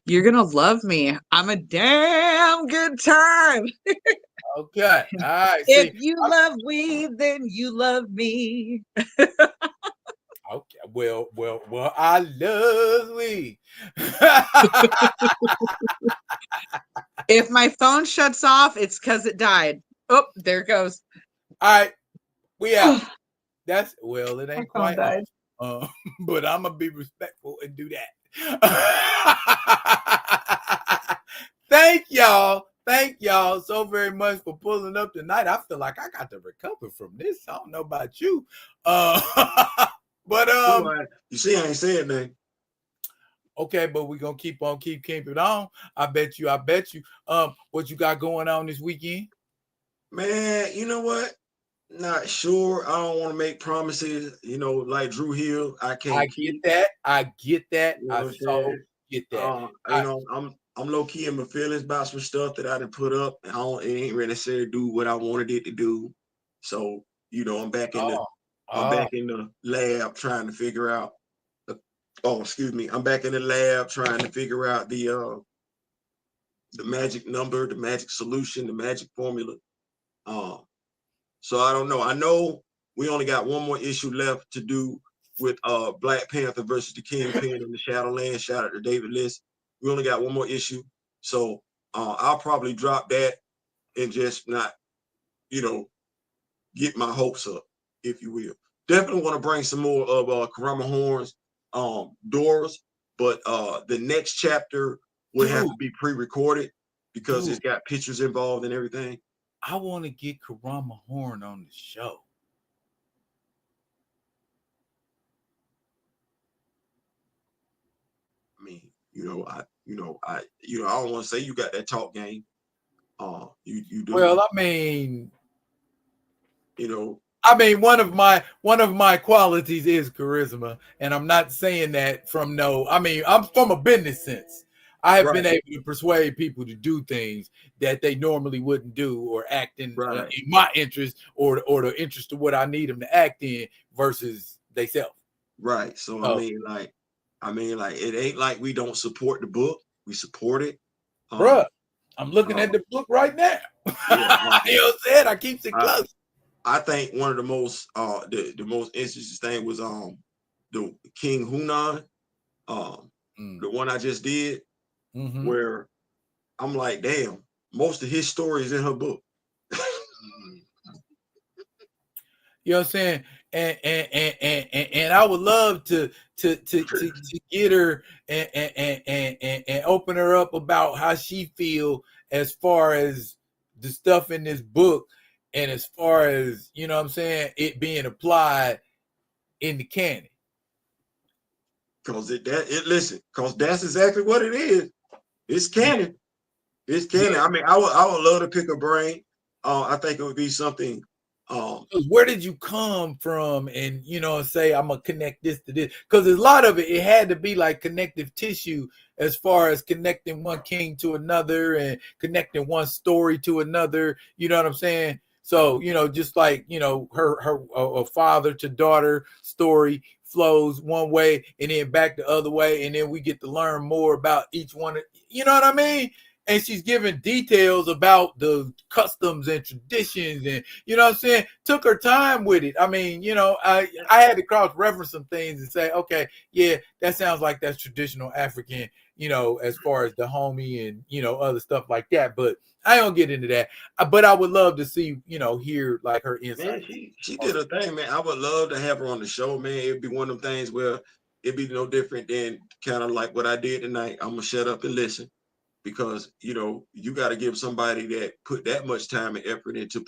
You're gonna love me. I'm a damn good time. Okay. All right. If you love weed, then you love me. Okay. Well, I love weed. If my phone shuts off, it's because it died. Oh, there it goes. All right. We out. It ain't quite died. But I'm gonna be respectful and do that. Thank y'all so very much for pulling up tonight. I feel like I got to recover from this. I don't know about you. But you see, I ain't saying nothing. Okay, but we're gonna keep it on. I bet you. What you got going on this weekend? Man, you know what? Not sure. I don't want to make promises, you know, like Drew Hill. I can't I keep. get that. I get that. You know I what I'm so saying? get that. You know, I'm low key in my feelings about some stuff that I done put up. And it ain't really necessarily do what I wanted it to do. So, you know, I'm back in the lab trying to figure out. Excuse me. I'm back in the lab trying to figure out the magic number, the magic solution, the magic formula. So I don't know. I know we only got one more issue left to do with Black Panther versus the Kingpin in the Shadowlands. Shout out to David List. We only got one more issue. So I'll probably drop that and just not, you know, get my hopes up, if you will. Definitely want to bring some more of Karama Horn's doors, but the next chapter would have to be pre-recorded because it's got pictures involved and everything. I want to get Karama Horn on the show. I mean, I don't want to say you got that talk game. You do. Well, I mean, you know, one of my qualities is charisma, and I'm not saying that from I'm from a business sense. I have been able to persuade people to do things that they normally wouldn't do or act in my interest or the interest of what I need them to act in versus they self. Right. So I mean, it ain't like we don't support the book. We support it. Bruh, I'm looking at the book right now. You know what I'm saying? I keep it close. I think one of the most the most interesting thing was the King Hunan, the one I just did, where I'm like, damn, most of his story is in her book. You know what I'm saying? And I would love to get her and open her up about how she feel as far as the stuff in this book and as far as, you know what I'm saying, it being applied in the canon. Because because that's exactly what it is. It's canon. It's canon. Yeah. I mean, I would love to pick a brain. I think it would be something. Where did you come from? And say I'm gonna connect this to this, because a lot of it had to be like connective tissue as far as connecting one king to another and connecting one story to another. You know what I'm saying? So just like her father to daughter story flows one way and then back the other way, and then we get to learn more about each one. You know what I mean? And she's giving details about the customs and traditions, and you know what I'm saying? Took her time with it. I mean, I had to cross-reference some things and say, okay, yeah, that sounds like that's traditional African, as far as the homie and other stuff like that. But I don't get into that. But I would love to see, hear like her insight. Man, she did her thing, man. I would love to have her on the show, man. It'd be one of them things where it'd be no different than kind of like what I did tonight. I'm gonna shut up and listen. Because you got to give somebody that put that much time and effort into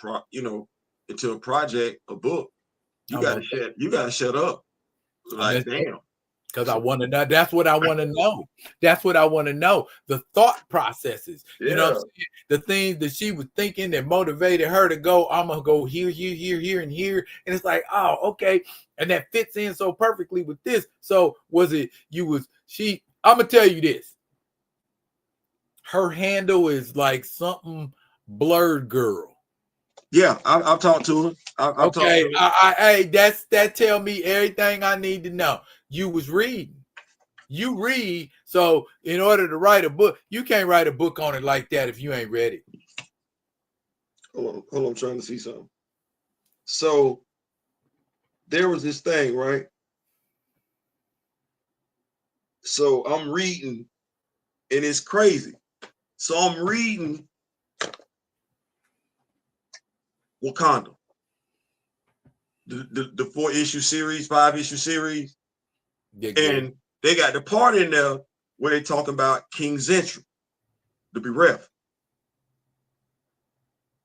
into a project, a book. You got to shut up. Like, damn. Because I want to know. That's what I want to know. That's what I want to know. The thought processes. Yeah. You know what I'm saying? The things that she was thinking that motivated her to go, I'm going to go here, and here. And it's like, oh, okay. And that fits in so perfectly with this. So I'm going to tell you this. Her handle is like something blurred girl. Yeah, I've talked to her. I've talked to her. Hey, that tell me everything I need to know. You was reading. You read. So in order to write a book, you can't write a book on it like that if you ain't read it. Hold on, I'm trying to see something. So there was this thing, right? So I'm reading, and it's crazy. So I'm reading Wakanda, the 4-issue series, 5-issue series, and they got the part in there where they talking about King Zentru, the bereft.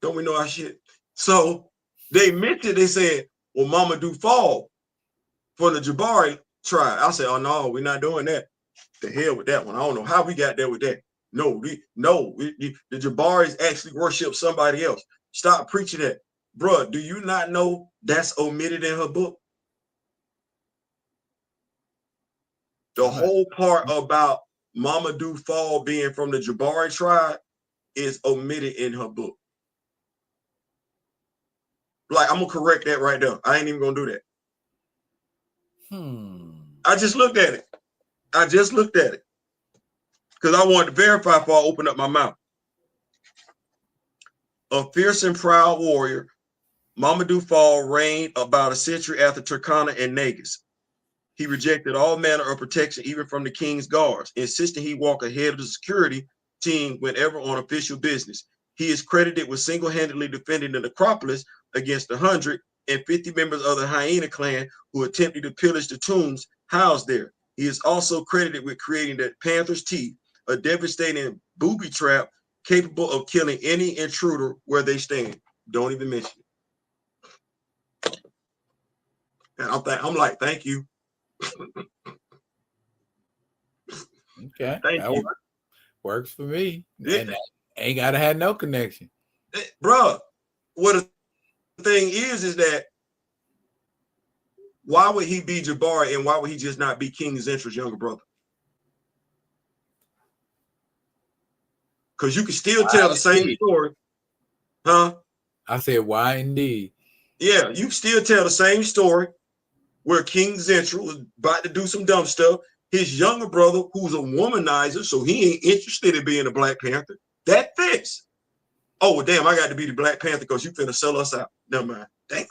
Don't we know our shit? So they mentioned, they said, well, Mama do fall for the Jabari tribe. I said, oh no, we're not doing that. The hell with that one. I don't know how we got there with that. No, the Jabaris actually worship somebody else. Stop preaching that. Bruh, do you not know that's omitted in her book? The whole part about Mamadou Fall being from the Jabari tribe is omitted in her book. Like, I'm gonna correct that right there. I ain't even gonna do that. I just looked at it. Because I wanted to verify before I open up my mouth. A fierce and proud warrior, Mamadou Fall reigned about a century after Turkana and Negus. He rejected all manner of protection, even from the king's guards, insisting he walk ahead of the security team whenever on official business. He is credited with single-handedly defending the necropolis against 150 members of the Hyena clan who attempted to pillage the tombs housed there. He is also credited with creating the Panther's Teeth, a devastating booby trap capable of killing any intruder where they stand. Don't even mention it. And I'm like, thank you. Okay, thank you. Works for me. Yeah. And ain't gotta have no connection, bruh. What the thing is that why would he be Jabari and why would he just not be King Zentra's younger brother? Because you can still tell the same story, huh? I said, why indeed? Yeah, you can still tell the same story where King Zentra was about to do some dumb stuff. His younger brother, who's a womanizer, so he ain't interested in being a Black Panther. That fits. Oh, well, damn, I got to be the Black Panther because you finna sell us out. Never mind. Damn.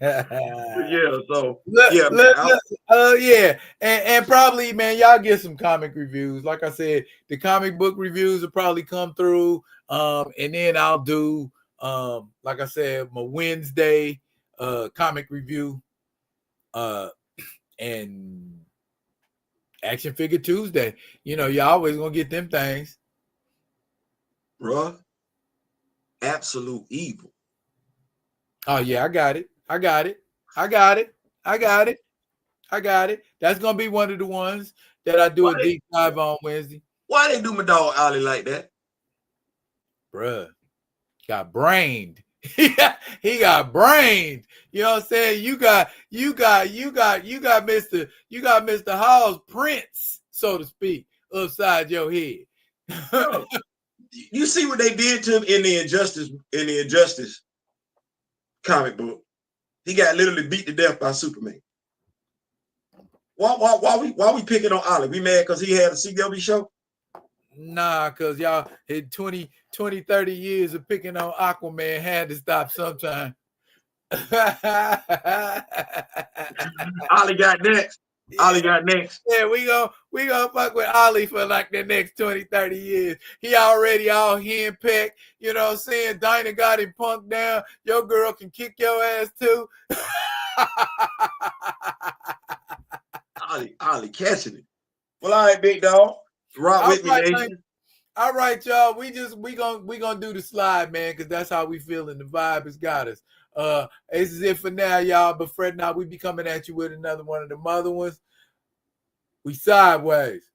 Yeah, so yeah, and probably, man, y'all get some comic reviews. Like I said, the comic book reviews will probably come through, and then I'll do, like I said, my Wednesday comic review, and Action Figure Tuesday. You know, you always gonna get them things, bruh. Absolute evil. Oh yeah, I got it. That's gonna be one of the ones that I do a deep dive on Wednesday. Why they do my dog Ollie like that? Bruh, got brained. He got brained. You know what I'm saying? You got Mr. Hall's prince, so to speak, upside your head. You see what they did to him in the Injustice comic book? He got literally beat to death by Superman. Why we picking on Ollie? We mad because he had a CW show? Nah, because y'all had 20, 30 years of picking on Aquaman had to stop sometime. Ollie got next. Yeah. Ollie got next. Yeah, we gonna fuck with Ollie for like the next 20, 30 years. He already all henpecked. You know what I'm saying? Dinah got him punked down. Your girl can kick your ass too. Ollie catching it. Well, all right, big dog. Rock with me, nation. All right, y'all. We gonna do the slide, man, because that's how we feeling. The vibe has got us. This is it for now, y'all. But fret not, we be coming at you with another one of them other ones. We sideways.